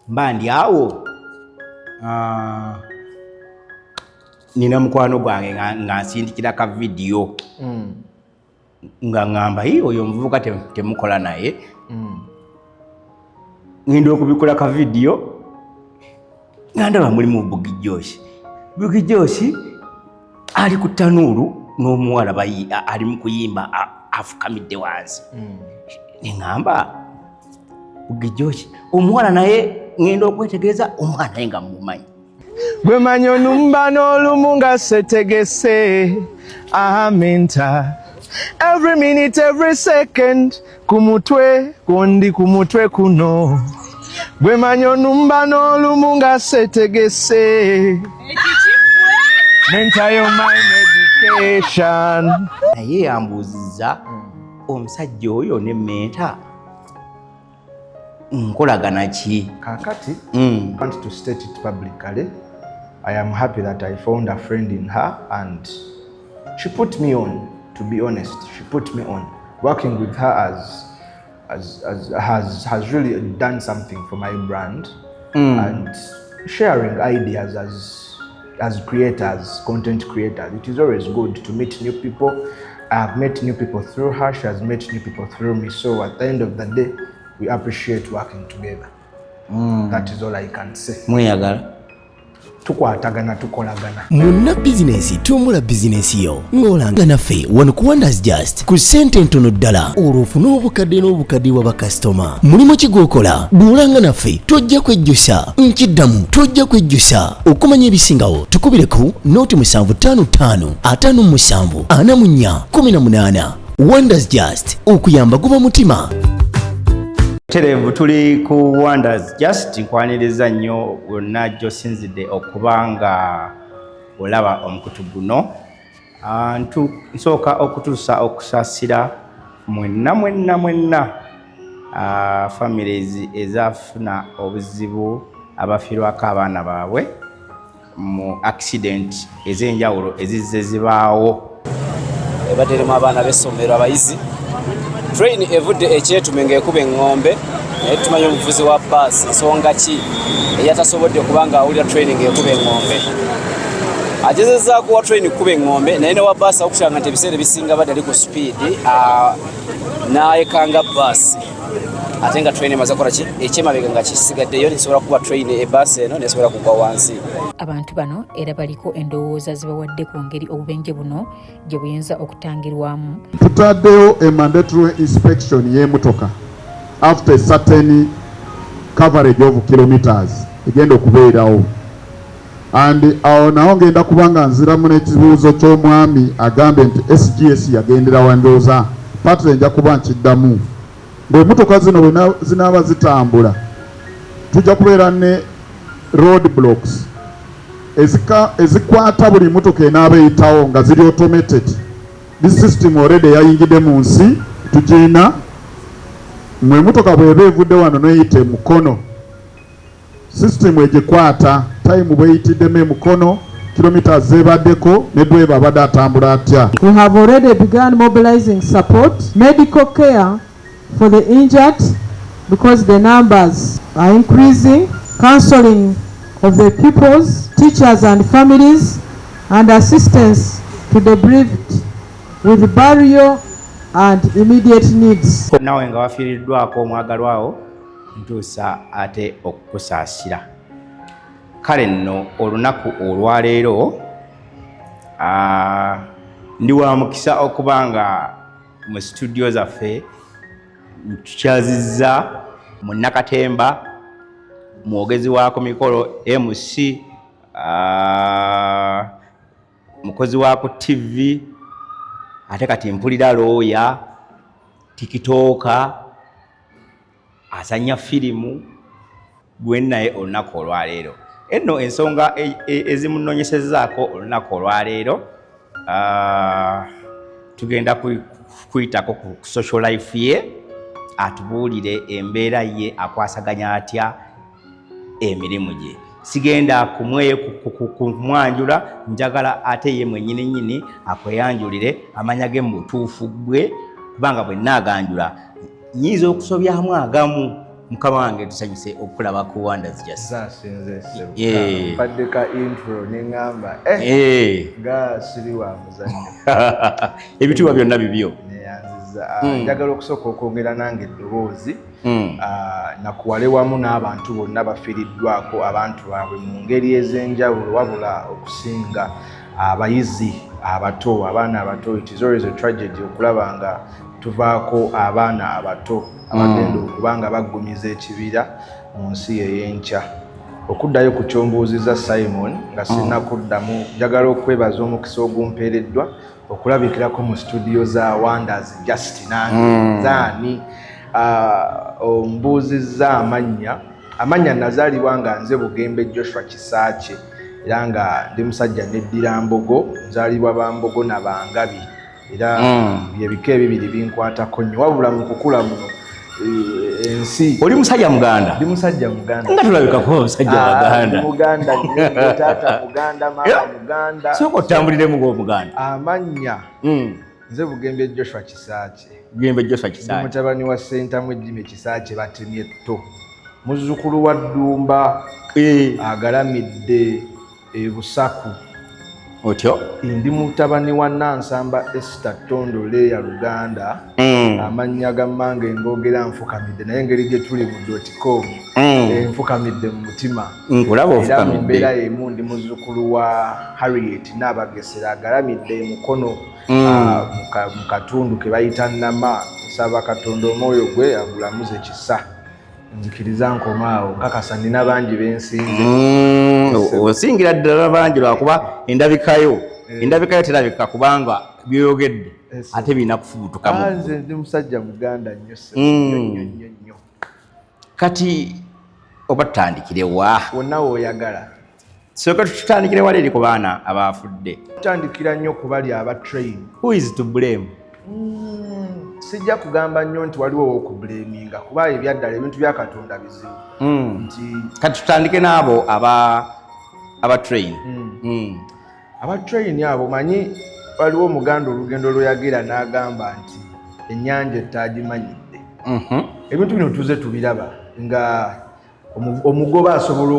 mba ndi awo nina mukwano gwange nga nsindikira ka video nga ngamba oyo omuvubuka temukola naye ngenda okubikola ka video nga ndaba mulimu Bugi Joshi ali ku tanuulu n'omuwala ali mu kuyimba afukamidde wansi ngamba Bugi Joshi omuwala naye ngenda okwetegereza omwana naye nga mumanyi gwe manyi onumba n'olumu nga setegese amenta every minute every second kumutwe kondi kumutwe kuno gwe manyi onumba n'olumu nga setegese menta yo my medication. Naye yambuuziza omusajja oyo ne menta nkolagana ki kakati. I want to state it publicly. I am happy that I found a friend in her and she put me on, to be honest. She put me on. Working with her has really done something for my brand and sharing ideas as creators, content creators. It is always good to meet new people. I have met new people through her. She has met new people through me. So at the end of the day, we appreciate working together. That is all I can say. Mweyagala tukwatagana tukolagana munna bizinesi tumbula bizinesi yo ng'olanga naffe wano ku Wonders Just ku ssente ntono ddala olw'ofuna obukadde n'obukadde wa bakasitoma. Mulimu ki gw'okola duulanga naffe tojja kwejjusa nkiddamu tojja kwejjusa okumanya ebisingawo tukubireko nooti 755 57 44 18. Wonders Just okuyamba guba mutima. Terevu tuli ku Wonders Just nkwaniriza nnyo wonna gy'osinzidde okubanga olaba omukutu guno. Nsooka okutuusa okusaasira mwenna families ezafuna obuzibu abafiirwako abaana baabwe mu accident ez'enjawulo ezizze zibaawo. Ebadderemu abaana b'essomero abayizi train evudde ekyetume ng'ekuba eŋŋombe naye tumanyi omuvuzi wa bbaasi nsonga ki eyatasobodde kubanga awulira training ekuba eŋŋombe. Agezezzaako wa train kuba eŋŋombe naye ne wa bbaasi akushanga nti ebiseera ebisinga badde ali ku speed n'ayekanga bbaasi ate nga train emaze kola ki ekyemabega nga kisigaddeyo nesobola kuba train ebbaasi eno nesobola kugwa wansi. Abantu bano era baliko endowooza zibawadde ku ngeri obubenje buno gye buyinza okutangirwamu. Tutaddeyo a mandatory inspection y'emmotoka after a certain coverage of kilometers egenda okubeerawo. And awo nawo ngenda kubanga nziramu n'ekibuuzo ky'omwami agambe nti SGS yagendera wandooza patre nja kuba nkiddamu. Ng'emmotoka zino bwe zinaaba zitambula tujja kubeera ne road blocks ezikwata buli mmotoka enaaba eyitawo nga ziri automated. This system already yayingidde mu nsi tugina mwe emmotoka bw'eba evudde wano n'eyita emukono system egikwata time bw'eyitiddemu emukono kilometers zeebaddeko ne dweba abadde atambula atya. We have already begun mobilizing support, medical care for the injured because the numbers are increasing, counseling of the pupils, teachers and families, and assistance to the bereaved with burial and immediate needs. Nawe nga wafiiriddwako omwagalwawo ntuusa ate okukusaasira. Kale nno olunaku olwaleero ndi wa mukisa okubanga mu studio zaffe tukyazizza Munnakatemba mwogezi waako mikolo MC mukozi waako TV ate kati mpulira looya tikitooka azanya firimu gwennaye olunaku olwaleero. Enno ensonga ezimunoonyesezaako olunaku olwaleero tugenda kuyitako ku social life ye atubuulire embeera ye akwasaganya atya emirimu gye. Sigenda kumwanjula njagala ate ye mwennyini akweyanjulire amanya ge mu butuufu bwe kubanga bwe naaganjula nyiza okusobyamu agamu mukama wange tusanyuse okulaba ku Wonders Just. Zasinze sebo. Yeah. Padde ka intro n'engamba nga siri wa muzannyo. Ebituba byonna bibyo. Njagala okusooka okwongera nange eddoboozi nakuwale wamu n'abantu bonna bafiiriddwako abantu baabwe mu ngeri ez'enjawulo wabula okusinga abayizi abato, abaana abato. It is always a tragedy okulaba nga tuvaako abaana abato abagenda okuba nga baggumiza ekibira mu nsi ey'enkya. Okuddayo ku kyombuuziza Simon nga sinnakuddamu, njagala okwebaza omukisa ogumpeereddwa okulabikirako mu studio za Wonders Just nange zaani. Ombuuzizza amannya nazaalibwa nga nze Bugembe Joshua Kisaakye era nga ndi musajja neddira Mbogo, nzaalibwa Bambogo na Bangabi era byebika ebibiri binkwatako nnyo wabula mu kukula muno ensi. Oli musajja Muganda? Ndi musajja Muganda. Nga tulabikako musajja Muganda. Muganda nnyo, taata Muganda, maama Muganda. Sooka otambuliremu ng'Omuganda. Amannya nze Bugembe Joshua Kisaakye. Bugembe Joshua Kisaakye. Ndi mutabani wa Ssentamu Jimmy Kisaakye batemye etto. Muzzukulu wa Ddumba agalamidde Busaku. Otyo? Ndi mutabani wa Nansamba Esther Tondole ya Luganda. Amannya ga mmange ngogera nfukamidde naye engeri gye tuli mu .com nfukamidde mu mutima. Nkulaba ofukamidde. Era mbeera emu ndi muzzukulu wa Harriet Nabagesera agalamidde Mukono mu katundu ke bayita Nama. Nsaba Katonda omwoyo gwe agulamuze kisa. Nzikiriza nkomaawo nkakasa nina bangi bensinze. Osingira ddala bangi lwakuba endabikayo terabika kubanga byoyogedde ate birina kufubutukamu. Nze ndi musajja Muganda nnyo. Kati oba tutandikire wa? Wonna w'oyagala. Sooka tutandikire wali eri ku baana abafudde. Tutandikira nnyo ku bali abatrain. Who is to blame? Sijja kugamba nnyo nti waliwo w'okubulaminga kuba ebyaddala ebintu bya Katonda bizibu. Kati tutandike n'abo abatrain. Abatrain abo manyi waliwo Omuganda olugendo lw'oyagira n'agamba nti ennyanja ettaagimanyidde. Ebintu bino tuze tubiraba nga omugoba asobola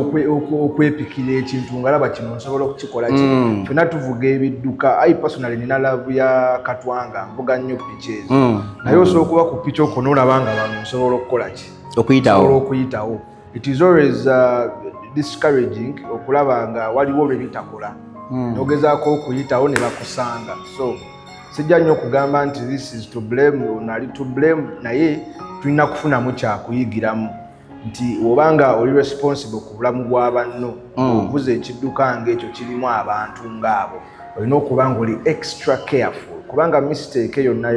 okwepikira ekintu ng'alaba kino nsobola okukikola ki. Ffenna tuvuga ebidduka. I personally nina laavu ya Katwanga nvuga nnyo piki ezo. Naye osobola okuba ku piki okwo n'olaba nga bano nsobola okukola ki? Okuyitawo. It is always discouraging okulaba nga waliwo lwe bitakola. N'ogezaako okuyitawo ne bakusanga. So sijja nnyo okugamba nti this is to blame onali to blame, naye tulina kufunamu kyakuyigiramu nti obanga oli responsible ku bulamu bwa banno obuze ekidduka ng'ekyo kirimu abantu ng'abo olina okuba nga oli extra careful kubanga mistake yonna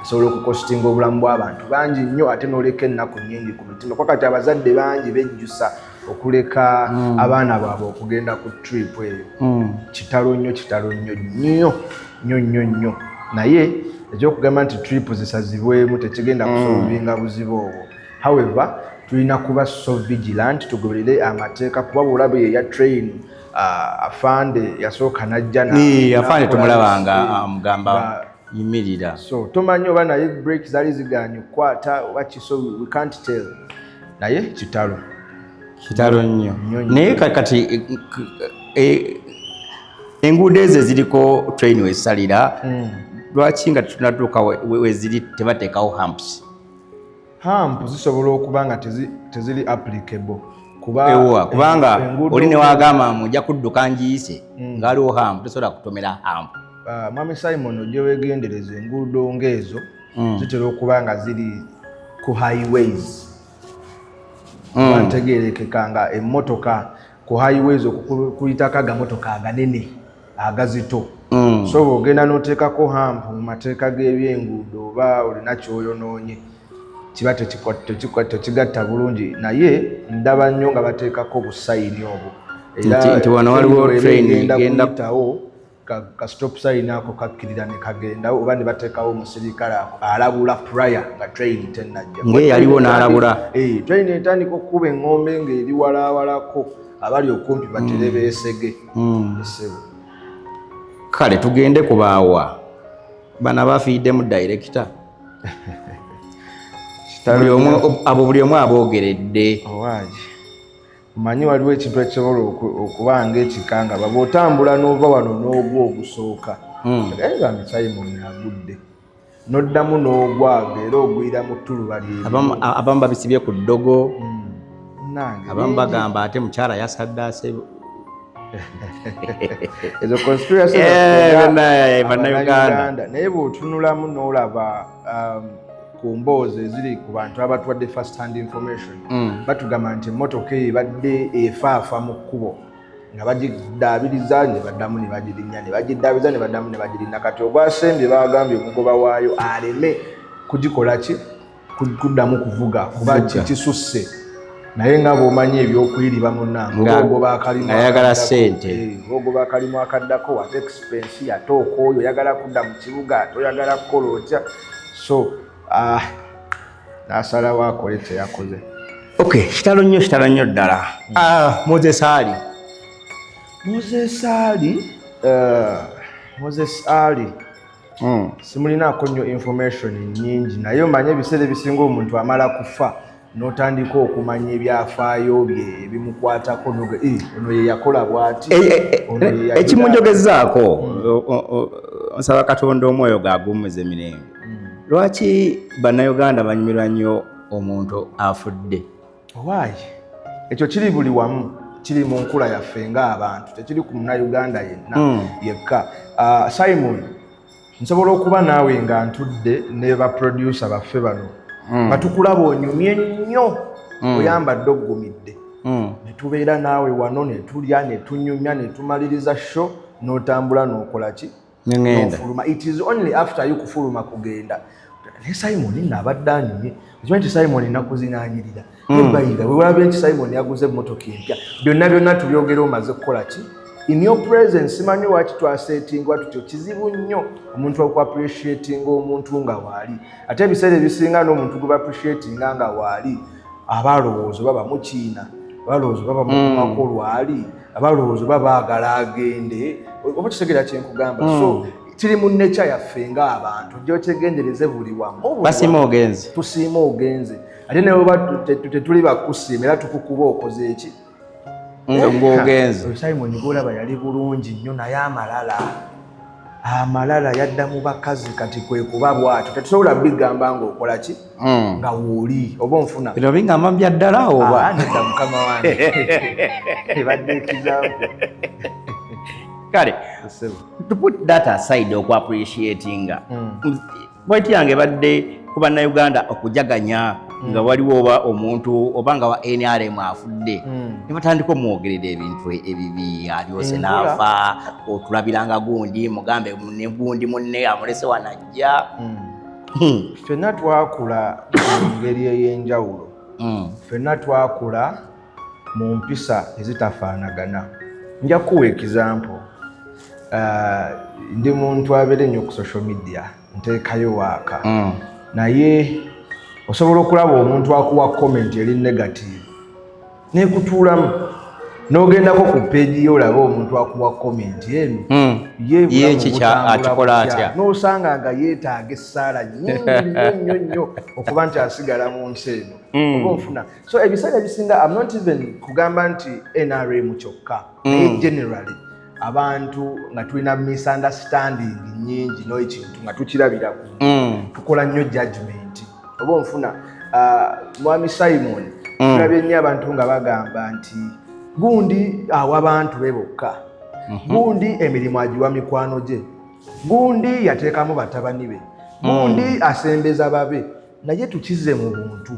esobola okukostinga obulamu bw'abantu bangi nnyo ate n'oleka ennaku nnyingi ku mitima kwakati abazadde bangi bejjusa okuleka abaana baabwe okugenda ku trip eyo. Kitalo nnyo naye ekyokugamba nti trip zisazibwemu tekigenda kusolvinga buzibu obwo. However, tulina kuba so vigilant tugoberere amateeka kuba bulabe ye ya train afande yasooka najja afande tumulabanga amugamba yimirira. So tomanyi oba naye break zali ziganye okukwata oba kiso we can't tell. Naye kitalo nnyo. Naye kati enguudo ezo ziriko train wesalira lwaki nga tunatuuka weziri tebateekawo humps? Hump zisobola okuba nga teziri applicable kubanga oli ne wagamba mujja kudduka njiyise ng'aliwo hump tosobola kutomera hump. Mwami Simon ojja weegendereza enguudo ng'ezo zitera okuba nga ziri ku highways. Ntegeerekeka nga emmotoka ku highways okuyitako agamotoka aganene agazito. So bw'ogenda n'oteekako hump mu mateeka g'ebyenguudo oba olina kyoyonoonye kiba tekigatta bulungi, naye ndaba nnyo nga bateekako busayini obwo nti wano waliwo train egenda kuyitawo ka stop sign ako kakkirira ne kagenda oba ne bateekawo omusirikale alabula prior nga train tennajja. Yaliwo n'alabula train etandika okukuba eŋŋombe ng'eri walawalako abali okumpi batere beesege. Kale tugende kubaawa bana bafiiddemu director. buli omu aboogeredde. Owaaji omanyi waliwo ekintu ekisobola okuba ng'ekikanga bw'otambula n'ova wano n'ogwa ogusooka gayibambi Simon agudde n'oddamu n'ogwaga era ogwira mu ttuluba lye abamu babisibye ku ddogo nange abamu bagamba ate mukyala yasaddaase ezo conspiracy bannayuganda naye bw'otunulamu n'olaba ku mboozi eziri ku bantu abatwadde first hand information batugamba nti emmotoka eyo ebadde efaafa mu kkubo nga bagidaabiriza ne baddamu ne bagirinnya ne bagidaabiriza ne baddamu ne bagirinnya kati ogwasembye bagambye omugoba waayo aleme kugikola ki kuddamu kuvuga kuba kisusse naye nga bw'omanyi ebyokuyiriba munnange ayagala ssente ogoba akalimu akaddako wate expense yatooka oyo oyagala kudda mu kibuga ate oyagala kukola otya so n'asalawo akole kyeyakoze. Okay, kitalo nnyo ddala. Moses Ali simulinaako nnyo information nnyingi naye omanye ebiseera ebisinga omuntu amala kufa n'otandika okumanya ebyafaayo bye ebimukwatako ono ye yakola bw'ati ekimunjogezaako nsaba Katonda omwoyo gagumuza emirembe. Lwaki bannayuganda banyumirwa nnyo omuntu afudde? Owaayi ekyo kiri buli wamu, kiri mu nkula yaffe ng'abantu, tekiri ku munnayuganda yenna yekka. Simon, nsobola okuba naawe nga ntudde ne baproducer baffe bano batukulaba onyumye nnyo oyambadde oggumidde ne tubeera naawe wano ne tulya ne tunyumya ne tumaliriza show n'otambula n'okola ki n'ofuluma. It is only after you kufuluma kugenda naye Simon naabadde anyumye ekimanyi nti Simon nakuzinaanyirira ebayira wewalabye nti Simon yaguze emmotoka empya byonna tubyogera omaze kukola ki in your presence. Simanyi waki twasetingwa tutyo, kizibu nnyo omuntu okuappreciatinga omuntu nga waali ate ebiseera ebisinga n'omuntu gwe appreciatinga nga waali abalowoozo baba mukiina abalowoozo baba mukumako lwali abalowoozo baba agala agende oba kitegera kyenkugamba. So kiri mu nature yaffe ng'abantu ojja okyegendereze buli wamu tusiima ogenze ate naye oba tetuli bakusiima era tukukuba okoze eki Simon golaba yali bulungi nnyo naye amalala yadda mu bakazi kati kwe kuba bw'atyo tetusobola bigamba ng'okola ki nga wooli oba onfuna bino bingamba bya ddala oba nedda mukama wange ebadde ekizampu kale to put that aside okuappreciatinga bweti yange badde ku bannayuganda okujaganya nga waliwo oba omuntu oba nga wa NRM afudde ne batandika omwogerera ebintu ebibi alyose n'afa otulabiranga gundi mugambe ne gundi munne amulese wanajja. Ffenna twakula mu ngeri ey'enjawulo, ffenna twakula mu mpisa ezitafaanagana. Nja kuwa example. Ndi muntu abeera ennyo ku social media nteekayo waaka naye osobola okulaba omuntu akuwa comment eri negative nekutuulamu n'ogendako ku page ye olaba omuntu akuwa comment eno ye akikola atya n'osanga nga yeetaaga essaala nnyo okuba nti asigala mu nsi eno oba onfuna. So ebiseera ebisinga I'm not even kugamba nti NRM kyokka naye generally abantu nga tulina misunderstanding nyingi n'ekintu nga tukirabira tukola nnyo judgment oba onfuna. Mwami Simon tulabye nnyo abantu nga bagamba nti gundi awa abantu be bokka, gundi emirimu agiwa mikwano gye, gundi yateekamu batabani be, gundi asembeza babe. Naye tukize mu buntu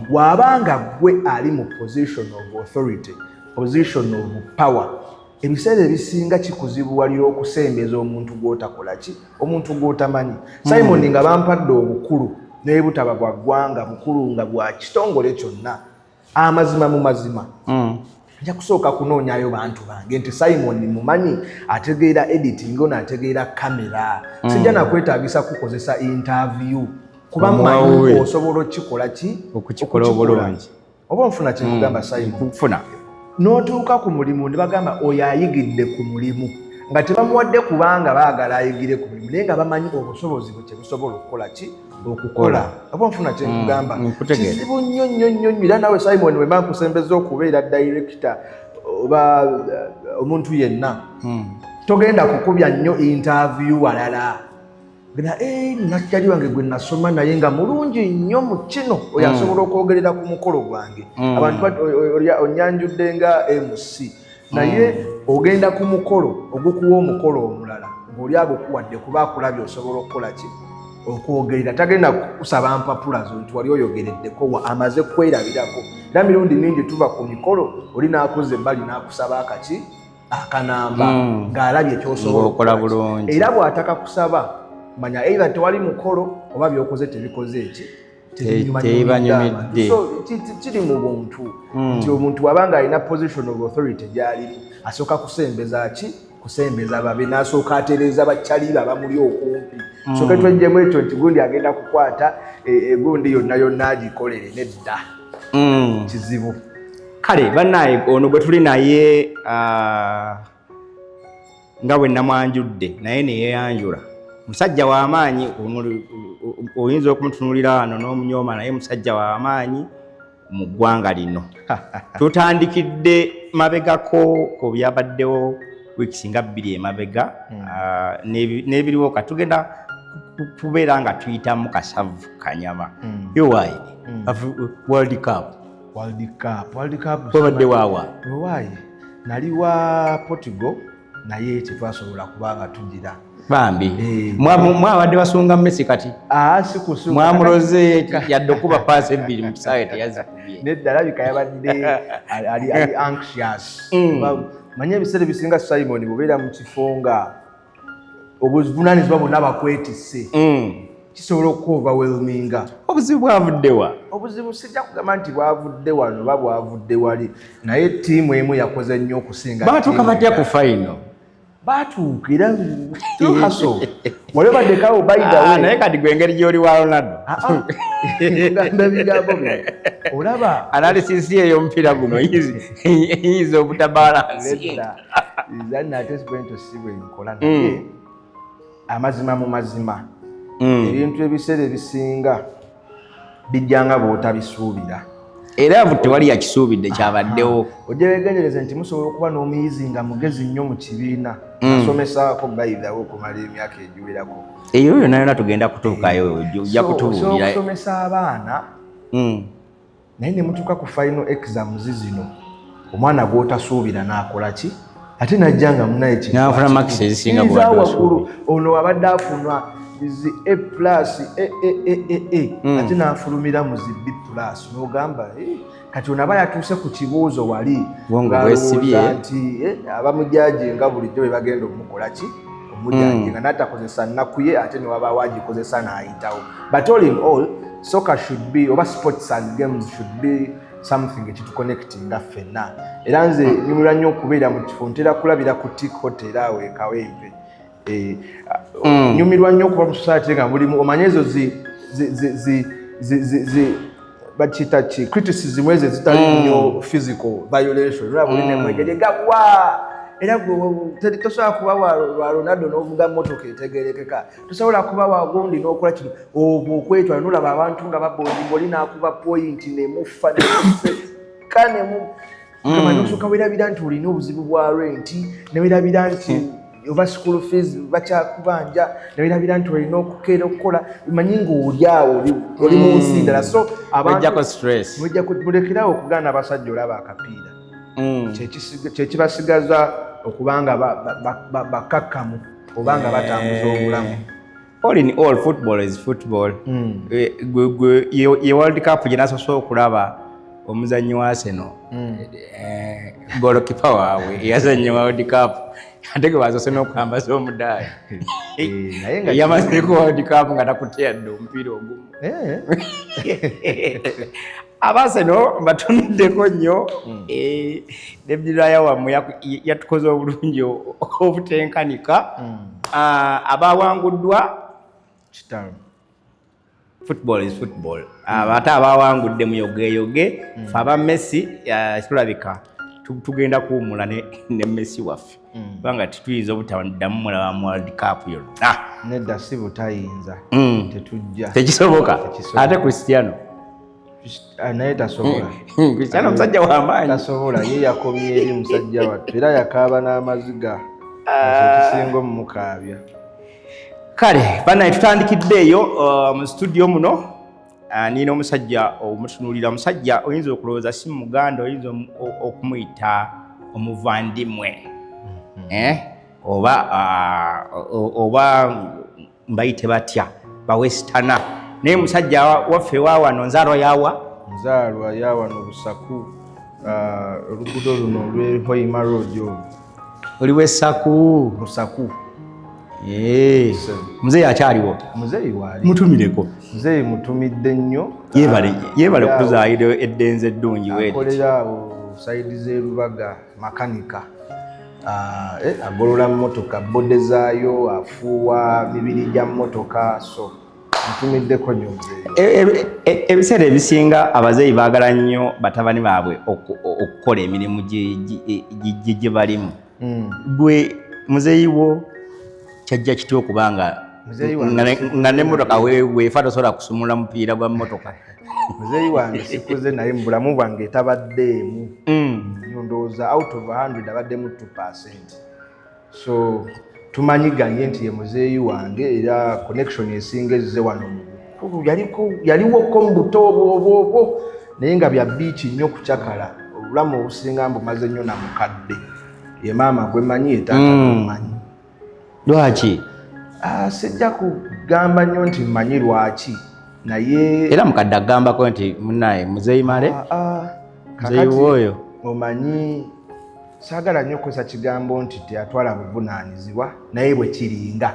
bw'abanga gwe ali mu position of authority, position of power, ebiseera ebisinga kikuzibuwalira okusembeza omuntu gw'otakola ki, omuntu gw'otamanyi. Simon nga bampadde obukulu naye butaba bwa ggwanga, bukulu nga bwa kitongole kyonna, amazima mu mazima nja kusooka kunoonyayo bantu bange nti Simon mumanyi ategeera editing ono ategeera kamera, sijja nakwetaagisa kukozesa interview kuba mmanyi osobola okikola ki okukikola obulungi oba nfuna kyekugamba Simon n'otuuka ku mulimu ne bagamba oyo ayigidde ku mulimu nga tebamuwadde kubanga baagala ayigire ku mulimu naye nga bamanyi obusobozi bwe kyebusobola okukola ki okukola oba nfuna kyenkugamba kizibu nnyo nnyo nnyo nnyo era nawe Simon we bankusembeza okubeera director oba omuntu yenna togenda kukubya nnyo interview walala gena nakitali wange gwe nasoma naye nga mulungi nnyo mu kino oyo asobola okwogerera ku mukolo gwange abantu onyanjudde nga MC naye ogenda ku mukolo ogukuwa omukolo omulala ng'oli agukuwadde kuba akulabye osobola okukola ki okwogerera tagenda kusaba mpapula zo nti wali oyogereddeko amaze kwerabirako era mirundi mingi tuba ku mikolo oli n'akuza ebbali n'akusaba akaki akanamba ng'alabye ekyosobola okukola bulungi era bw'atakakusaba manya either tewali mukolo oba byokoze tebikoze eki tebanyumidde so kiri mu buntu nti omuntu wabanga alina position of authority gyalimu asooka kusembeza ki kusembeza babe n'asooka atereeza bakyalira abamuli okumpi soke twejjemu ekyo nti gundi agenda kukwata egundi yonna yonna agikolere nedda kizibu kale bannaye ono gwe tuli naye nga bwe namwanjudde naye neyeyanjula musajja w'amaanyi oyinza okumutunulira wano n'omunyooma naye musajja w'amaanyi mu ggwanga lino tutandikidde mabegako ku byabaddewo wiiki singa 2 emabega n'ebiriwo katugenda kubeera nga tuyitamu kasavu kanyama yowayi World Cup wabadde waawa yowayi nali wa Portugal naye tetwasobola kubanga tugira bambi mwabadde basunga Messi kati sikusunga mwamuloze yadde okuba paasi 2 mu kisaawe teyazikubye nedda alabika yabadde ali anxious manye ebiseera ebisinga Simon bubeera mu kifo nga obuvunaanyizibwa bonna bakwetisse kisobola okuoverwhelminga obuzibu bwavuddewa obuzibu sijja kugamba nti bwavudde wano oba bwavudde wali naye ttiimu emu yakoze nnyo okusinga batuuka batya ku final batuuka era haso wali baddekawo bayida naye kati gwe engeri gy'oli wa Ronaldo gamba bigambo bye olaba analysis ey'omupiira guno yinza obutabalansi ate sikwento si bwe nkola naye amazima mu mazima ebintu ebiseera ebisinga bijjanga bw'otabisuubira era tewali yakisuubidde kyabaddewo ojja weegendereze nti musobola okuba n'omuyizi nga mugezi nnyo mu kibiina asomesaako bayidhawo okumala emyaka egiwerako eyo yonna yonna tugenda kutuukayo ojja kutubuulira okusomesa abaana naye ne mutuuka ku final exams zino omwana gw'otasuubira n'akola ki ate najja nga munaye kinafuna makisi ezisinga waggulu ono abadde afuna zi A+ ate n'afulumira mu zi B+ n'ogamba kati ono aba yatuuse ku kibuuzo wali ng'alowooza nti abamujaji nga bulijjo bwe bagenda omukola ki omujaji nga n'atakozesa nnaku ye ate ne wabaawo agikozesa n'ayitawo but all in all soccer should be oba sports and games should be something ekituconnectinga ffenna era nze nyumirwa nnyo okubeera mu kifo ntera kulabira ku Tik Hotel awo e Kawempe nyumirwa nnyo okuba mu society nga mulimu omanye ezo bakiyita ki criticism ezo ezitali nnyo physical violation olaba buli nemwegere gagwa era tosobola kuba wa Ronaldo n'ovuga mmotoka etegerekeka tosobola kuba wa gundi n'okola kino okwetwala n'olaba abantu nga baboolinga oli n'akuba point nemufa nemuseka kama n'osooka weerabira nti olina obuzibu bwa renti neweerabira nti oba school fees bakyakubanja neweerabira nti olina okukeera okukola manyi ng'oli awo oli mu nsi ndala so mulekerawo okugaana abasajja olaba akapiira kyekibasigaza okubanga bakakkamu obanga batambuza obulamu. All in all, football is football. Ye World Cup gye nasobola okulaba omuzannyi wa Arsenal goalkeeper waabwe yazannye World Cup ate ge basoose n'okwambaza omudaali yamazeko World Cup nga takuteyadde omupiira ogumu. Abaseno batunuddeko nnyo nebiraya wammwe yatukoze obulungi obutenkanika abawanguddwa kitalo. Football is football. Ate abawangudde muyogeyoge fe aba Messi tulabika tugenda kuwumula ne Messi waffe kubanga tetuyinza obutaddamu mulaba mu World Cup yonna. Nedda si butayinza tetujja tekisoboka ate Cristiano naye tasobola Cristiano musajja w'amaanyi tasobola ye yakomye eri musajja wattu era yakaaba n'amaziga ekisinga omumukaabya. Kale banaye tutandikiddeeyo mu studio muno nina omusajja omutunuulira musajja oyinza okulowooza si muganda oyinza okumuyita omuvandimwe oba mbayite batya bawesitana naye musajja waffe waawano nzaalwa yaawa nzaalwa yaawano Busaku oluguudo luno olw'Hoima Road olwo oli wessaku Busaku. muzeeyi akyaliwo muzeeyi waali mutumireko muzeeyi mutumidde nnyo yeebale kuzaayira eddenze eddungi akolera awo sayidi z'erubaga makanika agolola mmotoka bode zaayo afuuwa mibiri gya mmotoka so mutumiddeko nnyo muzeeyi. Ebiseera ebisinga abazeeyi baagala nnyo batabani baabwe okukola emirimu gye balimu gwe muzeeyi wo kyajja kitya okubanga nga n'emmotoka weefa tosobola kusumula mupiira gwa mmotoka? Muzeeyi wange sikuze naye mu bulamu bwange etabaddeemu ndowooza out of 100 abaddemu 2%. So tumanyiganye nti ye muzeeyi wange era connection esinga ezze wano yaliwoko mu buto obwo naye nga bya biiki nnyo kukyakala obulamu obusinga mbumaze nnyo na mukadde ye maama gwe manyi ye taata gwemanyi. Lwaki? Sijja kugamba nnyo nti mmanyi lwaki naye era mukadde agambako nti munaye muzeeyi male muzeeyi woyo omanyi saagala nnyo kukozesa kigambo nti teyatwala buvunaanyizibwa naye bwe kiringa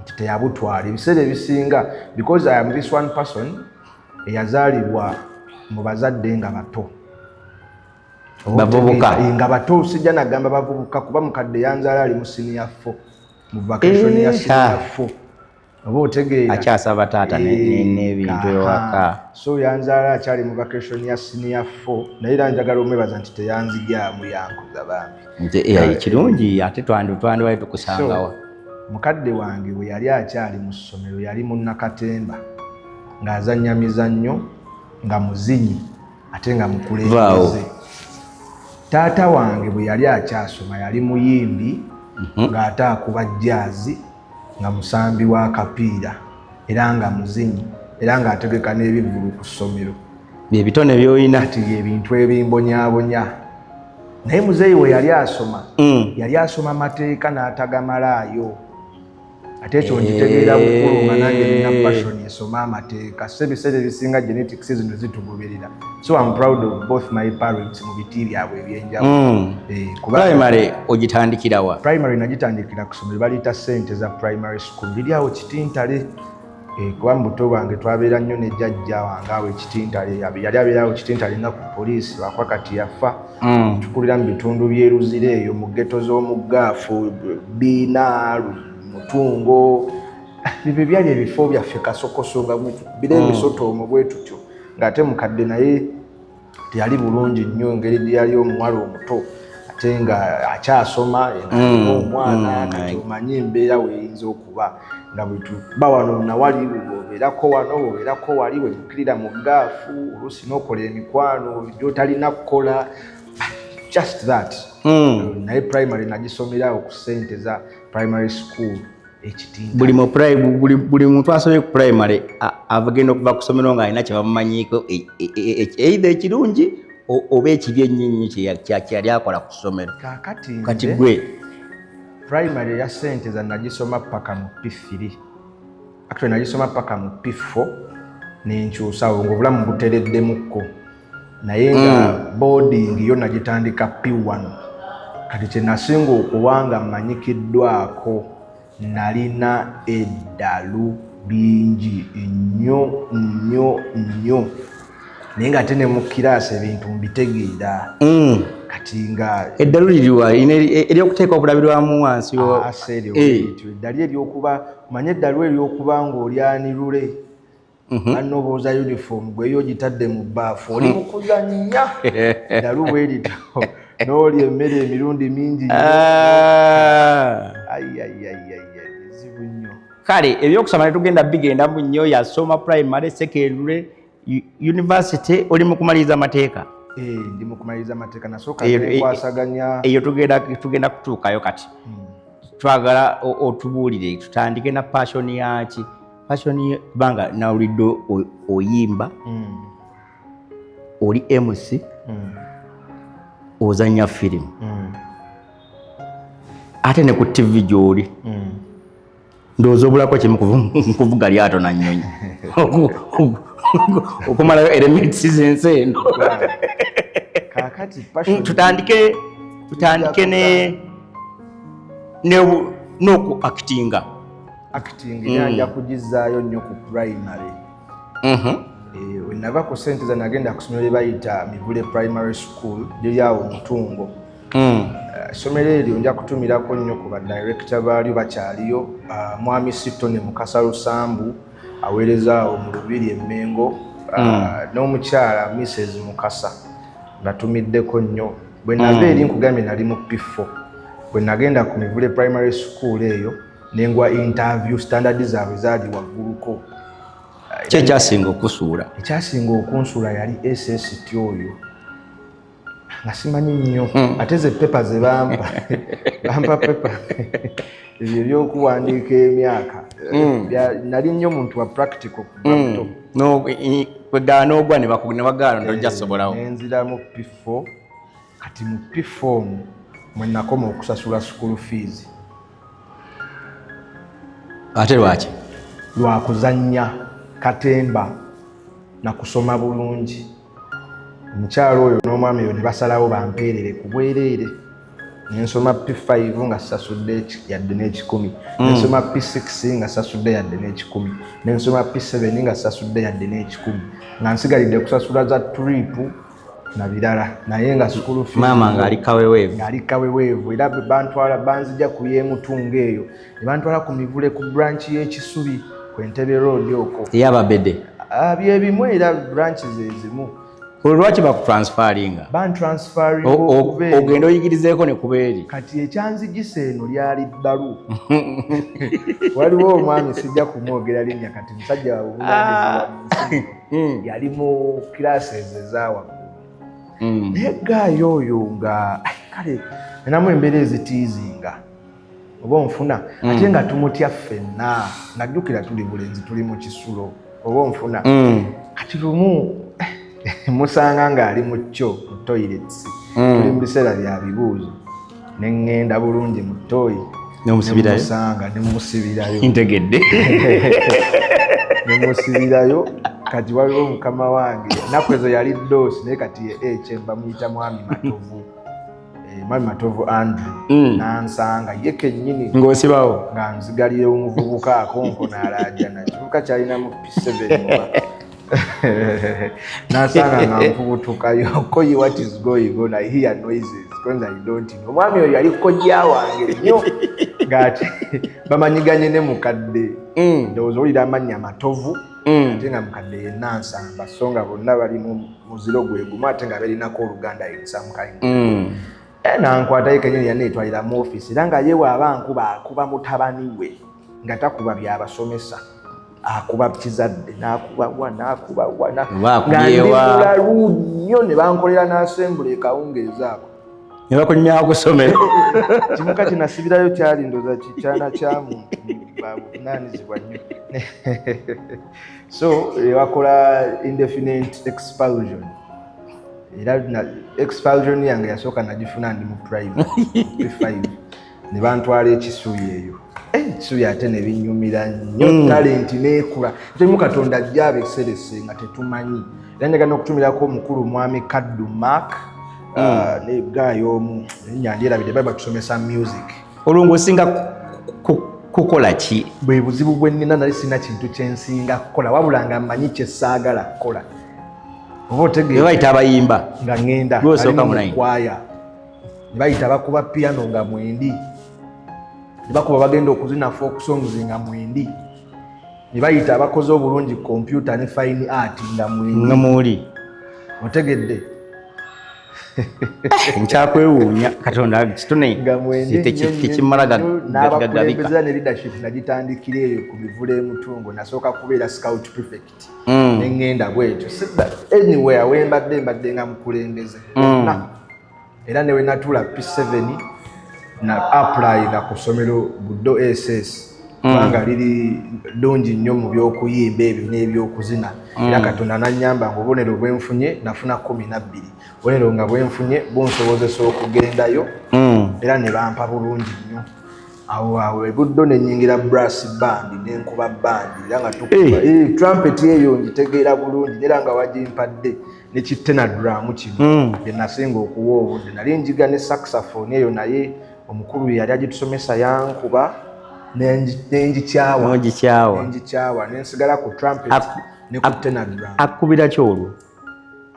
nti teyabutwala ebiseera ebisinga because I am this one person eyazaalibwa mu bazadde nga bato bavubuka nga bato sijja nagamba bavubuka kuba mukadde yanzaala ali mu senior 4 mu vacation ya senior 4 oba otegeera akyasaba taata n'ebintu ewaka so yanzaala akyali mu vacation ya senior 4 naye era njagala omwebaza nti teyanzigyamu yankuza bambi kirungi ate twandibale tukusangawa. Mukadde wange bwe yali akyali mu ssomero yali mu Nakatemba ng'azannya mizannyo nga muzinyi ate nga mukulembeze. Taata wange bwe yali akyasoma yali muyimbi ng'ate akuba jjaazi nga musambi w'akapiira era nga muzinyi era ng'ategeka n'ebivulu ku ssomero. Bye bitone by'olina kati ebintu ebimbonyaabonya. Naye muzeeyi we yali asoma yali asoma mateeka n'atagamalaayo ate ekyo nkitegeera bukulu nga nange nina passion esoma amateeka so ebiseera ebisinga genetics zino zitugoberera. So I'm proud of both my parents mu biti byabwe ebyenjawulo. Primary ogitandikirawa? Primary nagitandikira ku ssomero baliyita Ssente za primary school liri awo Kitintale. Kuba mu buto bwange twabeera nnyo ne jjajja wange awo Kitintale yali abeera awo Kitintale nga ku poliisi lwakuba kati yafa. Tukulira mu bitundu by'eruzire eyo mu ghetto z'omuggaafu Biina Mutungo bibyo byali ebifo byaffe Kasokoso nga bira emisoto omwo bwe tutyo ng'ate mukadde naye teyali bulungi nnyo engeri gyali omuwala omuto ate nga akyasoma omwana kati omanyi embeera weeyinza okuba nga bwe tuba wano nawali obeerako wano obeerako wali we mukirira mu ggaafu oluusi n'okola emikwano gy'otalina kukola just that. Naye primary nagisomerawo ku Ssente za primary school Ekitintale. Buli muntu asomye ku primary agenda okuva ku ssomero ng'alina kye bamumanyiiko either ekirungi oba ekibi ennyo kyali akola ku ssomero. Kati gwe primary ya Ssente za nagisoma paka mu P3 actually nagisoma paka mu P4 n'enkyusawo ng'obulamu butereddemukko naye nga boarding yo nagitandika P1 kati kye nasinga okuba nga mmanyikiddwako nalina eddalu bingi nnyo naye nga ate ne mu kiraasi ebintu mbitegeera kati nga eddalu liriwa eryokuteeka obulabirwamu wansi eddali eryokuba manye eddalu eryokuba ng'olyanirule anobooza uniform gweyo ogitadde mu bbaafu oli mukuzannya eddalu bwerito n'oli emmere emirundi mingi zibu nnyo. Kale ebyokusoma netugenda bigenda mu nnyo yasoma primary secondary university oli mu kumaliriza amateeka. Ndi mu kumaliriza amateeka nasooka nkwasaganya eyo tugenda kutuukayo kati. Twagala otubuulire tutandike na passion yaki. Passion kubanga nawulidde oyimba oli MC ozanya firimu ate ne ku TV gy'oli ndowooza obulako kimu kuvuga lyato na nnyonyi okumalayo elements z'ensendo. Kaakati passion tutandike n'oku actinga. Njja kugizaayo nnyo ku primary. We nava ku ssente za nagenda ku ssomero lye bayita Mivule Primary School lyeri awo Mutungo. Essomero eryo nja kutumirako nnyo ku badirector baalyo bakyaliyo, Mwami Sito ne Mukasa Lusambu aweereza awo mu Lubiri e Mmengo, n'omukyala Mrs. Mukasa natumiddeko nnyo. Bwe nava eri nkugambye nali mu P4. Bwe nagenda ku Mivule Primary School eyo nengwa interview standard zaabwe zaali wagguluko. Ekyasinga okusuula. Ekyasinga okunsuula yali SST oyo. Nga simanyi nnyo. Ate ze pepa ze bampa. Bampa pepa. Ebyo ebyokuwandiika emyaka. Nali nnyo muntu wa practical kuva buto. Kwegaana ogwa ne bagaana tojja sobolawo. Nenzira mu P4. Kati mu P4 mwe nakoma okusasula school fees. Ate lwaki? Lwakuzannya katemba na kusoma bulungi. Omukyalo oyo n'omwami oyo ne basalawo bampeerere ku bwereere. Nensoma P5 nga sasudde yadde n'ekikumi. Nensoma P6 nga sasudde yadde n'ekikumi. Nensoma P7 nga sasudde yadde n'ekikumi. Nga nsigalidde kusasula za trip na birala. Naye nga school fees maama ng'ali kaweweevu. Ng'ali kaweweevu. Era bantwala banzija ku y'Emutungo eyo. Ne bantwala ku Mivule ku branch y'Ekisubi ku Entebbe Road okwo. Ey'Ababede. Bye bimu era branches ezimu. Lwaki bakutransfaringa? Bantransfaringa ogenda oyigirizeeko ne kubeeri. Kati ekyanzigisa eno lyali ddalu. Waliwo omwami sijja kumwogera linnya kati musajja wabuvunaanyizibwa mu nsi yali mu classes ezawaggulu. Naye gaayo oyo nga kale enamu embeera ezitiizinga oba onfuna ate nga tumutya ffenna najjukira tuli bulenzi tuli mu kisulo oba onfuna kati lumu musanga ng'ali mu kyo mu toilets tuli mu biseera bya bibuuzo ne ŋŋenda bulungi mu toyi nemusanga nemusibirayo ntegedde nemusibirayo. Kati waliwo mukama wange ennaku ezo yali doosi naye kati ekyemba muyita Mwami Matovu. Mwami Matovu Andrew nansanga ye kennyini ng'osibawo nga nzigalire omuvubuka akonkona alaajana kivubuka kyalina mu P7 nansanga nga nvubutukayo koyi what is going on, I hear noises because I don't know. Omwami oyo yali kojja wange nnyo ng'ate bamanyiganye ne mukadde ndowooza owulira amannya Matovu ate nga mukadde ye Nansamba so nga bonna bali mu muziro gwe gumu ate nga beerinako Oluganda in some kind. Nankwatayo kennyini yaneetwalira mu office era nga ye bw'aba akuba mutabani we nga takuba byabasomesa akuba kizadde n'akuba wa nga ndi mulalu nnyo ne bankolera n'asembula ekawungeezi ako ne bakunyumyawo ku ssomero. Kimuka kinasibirayo kyali ndoza kikyana kya muntu babuvunaanyizibwa nnyo. So wakola indefinite expulsion. Era expulsion yange yasooka nagifuna ndi mu private P5 ne bantwala Ekisubi eyo. Ekisubi ate ne binyumira nnyo talent n'ekula. Temu Katonda ajja abeeserese nga tetumanyi. Era njagala okutumirako omukulu Mwami Kaddu Mark ne gaayo omu ennyanja erabidde bali batusomesa music. Olwo ng'osinga kukola ki? Bwe buzibu bwe nnina nali sina kintu kye nsinga kukola wabula nga mmanyi kye saagala kukola. Oba otegeera bayita abayimba nga ŋŋenda ali mu kwaya ne bayita bakuba piano nga mwendi ne bakuba bagenda okuzina folk songs nga mwendi ne bayita abakoze obulungi computer ne fine art nga mwendi nga muuli otegedde Nkyakwewuunya Katonda kitone tekimala n'abakulembeza ne leadership nagitandikira eyo ku Mivule Mutungo nasooka kubeera scout prefect ne ngenda bwetyo anywhere mbadde nga mukulembeze era ne we natuula P7 na apply nga ku ssomero Buddo SS kubanga liri ddungi nnyo mu by'okuyimba ebyo n'ebyokuzina era Katonda nannyamba nga obubonero bwenfunye nafuna 12 obubonero nga bwenfunye bunsobozesa okugendayo era ne bampa bulungi nnyo awo Buddo ne nnyingira brass band n'enkuba band era nga tukuba trumpet eyo ngitegeera bulungi era nga wagimpadde ne kitena drum kino bye nasinga okuwa obudde nali njiga ne saxophone eyo naye omukulu yali agitusomesa yankuba nenjikyawa nensigala ku trumpet ne ku tenor drum. Akubira kyolwo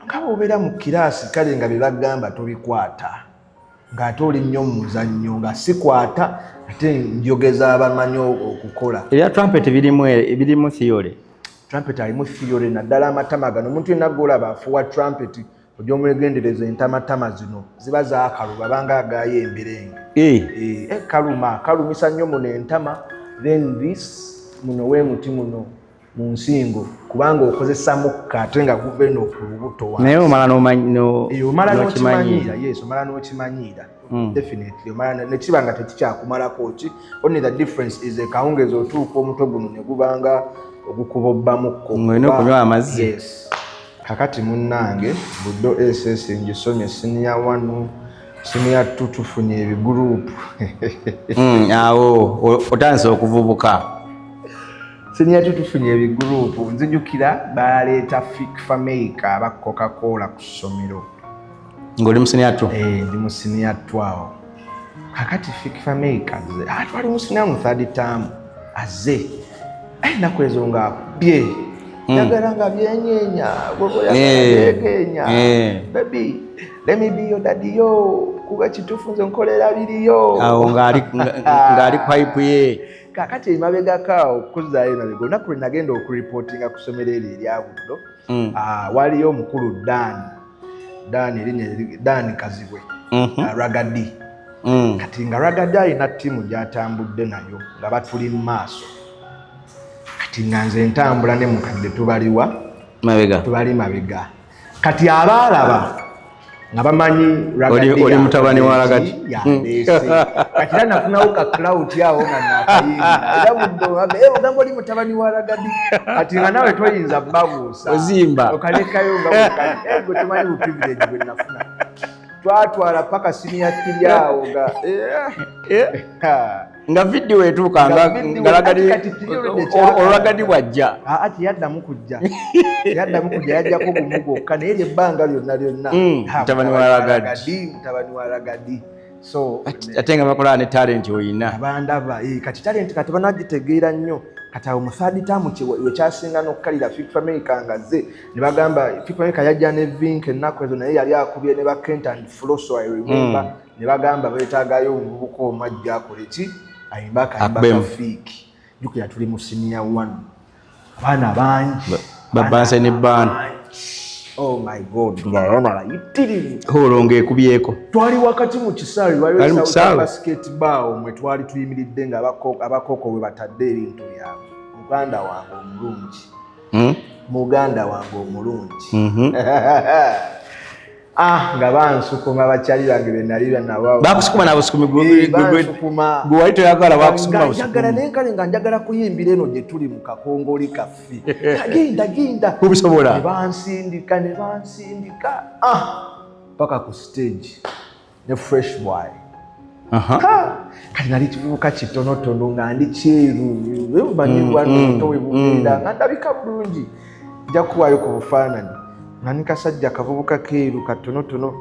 nga obeera mu kiraasi kale nga bye bagamba tobikwata ng'ate oli nnyo mu muzannyo nga sikwata ate njogeza abamanyi okukola. Ebya trumpet birimu theory. Trumpet alimu theory naddala amatama gano omuntu yenna gw'olaba afuwa trumpet ojja omwegendereza entamatama zino ziba zaakaluba banga agaayo emberenge kalumisa nnyo muno entama then this muno weemuti muno mu nsingo kubanga okozesa mukka ate nga guva eno ku lubuto naye omala n'okimanyiira definitely nekiba nga tekikyakumalako ki only the difference is ekawungezi otuuka omutwe guno ne gubanga ogukuba obbamukko okunywa amazzi. Kakati munnange Buddo SS ngisomye senior 1 senior 2 tufunye ebigurupu awo otandise okuvubuka senior 2 tufunye ebigurupu nzijukira baleeta Fikfa Maker aba Coca-Cola ku ssomero ng'oli mu senior 2? Ndi mu senior 12 kakati Fikfa Maker twali mu senior mu third term azze naku ezo nga bye yagala nga byenyenya bwegenya baby let me be your daddy yo kuba kitufu nze nkolera biriyo awo ng'ali pipe ye kakati emabegakaawo okuzaayo nabego olunaku lwe nagenda okureportinga ku ssomero eryo erya Buddo waliyo omukulu Dan Kazibwe Ragadi kati nga Ragadi alina ttiimu gy'atambudde nayo nga batuli mu maaso kati nga nze ntambula ne mukadde tubali mabega kati abaalaba nga bamanyi Ragadi oli mutabani wa Ragadi kati era nafunawo ka cloud awo nga nakayinga era Buddo ogamba oli mutabani wa Ragadi kati nga nawe toyinza babuusa ozimba okalekayo nga gwe tumanyi buprivilege bwe nafuna twatwala paka senior 3 awo nga video etuuka nga Ragadi bwajja yaddamu kujja yajjako gumu gwokka naye ebbanga lyonna mutabani wa Ragadi so ate nga bakola ne talent oyina abandaba kati talent kati banagitegeera nnyo kati awo mu third term wekyasinga n'okkalira Fikfa Maker nga zze ne bagamba Fikfa Maker yajja ne Vink ennaku ezo naye yali akubye ne ba Kent and Flosso I remember ne bagamba beetaagayo omuvubuka omwajja akole ki ayimba akayimba Fiki jukira tuli mu senior 1 abaana bangi babanse ne band oh my god ngayamala yitiri holonge ekubyeko twali wakati mu kisaawe waliwo South basketball mwe twali tuyimiridde nga abakoko we batadde ebintu byabwe muganda wange omulungi nga bansukuma bakyali bange be nali nabo bakusukuma nabusukumi gwe wali toyagala bakusukuma njagala naye kale nga njagala kuyimbira eno gye tuli mu kakongoli kaffe genda kubisobola bansindika paka ku stage ne fresh boy kati nali kivubuka kitonotono nga ndi kyeru webumanyibwa noto webubeera nga ndabika bulungi nja kuwaayo ku bufaananyi nga ni kasajja kavubuka keeru katonotono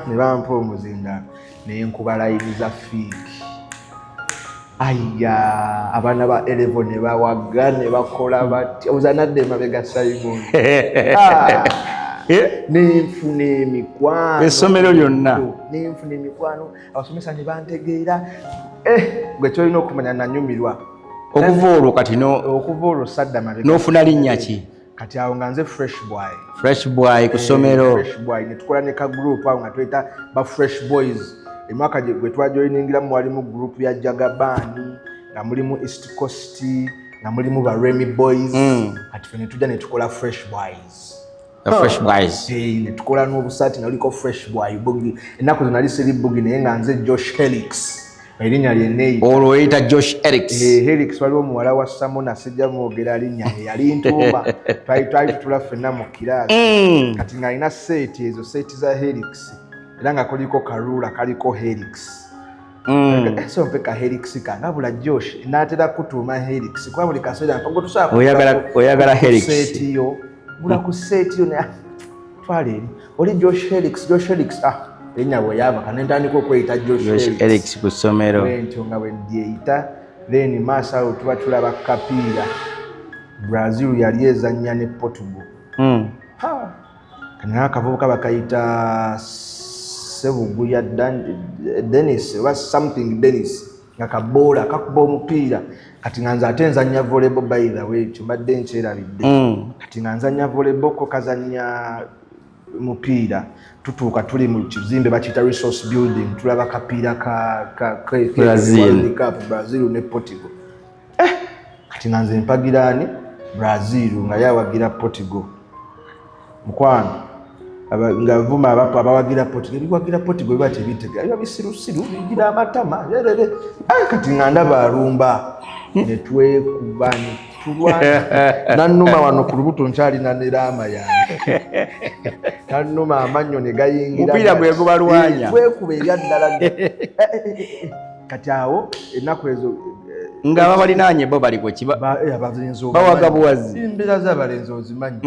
ne bampa omuzinda naye nkuba layini za Fiki abaana ba 11 ne bawaga ne bakola batya ozanadde emabega Simon nenfuna emikwano essomero lyonna nenfuna emikwano abasomesa ne bantegeera gwe kyolina okumanya nanyumirwa okuva olwo kati okuva olwo sadda mabega n'ofuna linnya ki kati awo nga nze fresh boy ku ssomero fresh boy ne tukola ne ka group awo nga tweta ba fresh boys emwaka gwe twajoiningiramu walimu group ya Jagabani nga mulimu East Coast nga mulimu ba Remy Boys kati fene tujja ne tukola fresh boys ne tukola n'obusaati naliko fresh boy bugi ennaku zo nali siri bugi naye nga nze Josh Helix erinnya lyenne olwo oyita Josh Helix Helix waliwo muwala wa Samona sijja mwogera linnya yali ntuuma twali tutula ffenna mu kiraasi kati ng'alina seeti za Helix era nga kuliko Karula kaliko Helix so mpeka Helix kanga bula Josh n'atera kutuuma Helix kuba buli kaseera mpango oyagala Helix seeti yo bula ku seeti yo ne twale eri oli Josh Helix enya bwe yava kanentandika okweyita Josh Helix ku ssomero entyo nga bwe ndyeyita then maaso awo tuba tulaba kapiira Brazil yali ezannya ne Portugal kani akavubuka bakayita Sebuguya Dennis oba something Dennis nga kaboola kakuba omupiira kati nga nze ate nzannya volleyball by the way ekyo mbadde nkyerabidde kati nga nzannya volleyball ko kazannya mupiira tutuuka tuli mu kizimbe bakiyita resource building tulaba kapiira ka Brazil ne Portugal kati nga nze mpagiraani Brazil nga yawagira Portugal mukwano nga vuma abawagira Portugal biwagira Portugal biba tebitega biba bisirusiru bigira amatama kati nga ndaba alumba ne twekubani nannuma wano ku lubuto nkyalina ne laama yange nannuma amannyo ne gayingira mupiira gwe gubalwanya twekuba eryaddala kati awo ennaku ezo nga ababalinaanye bo baliko bawaga buwazi embeera z'abalenzi ozimanyi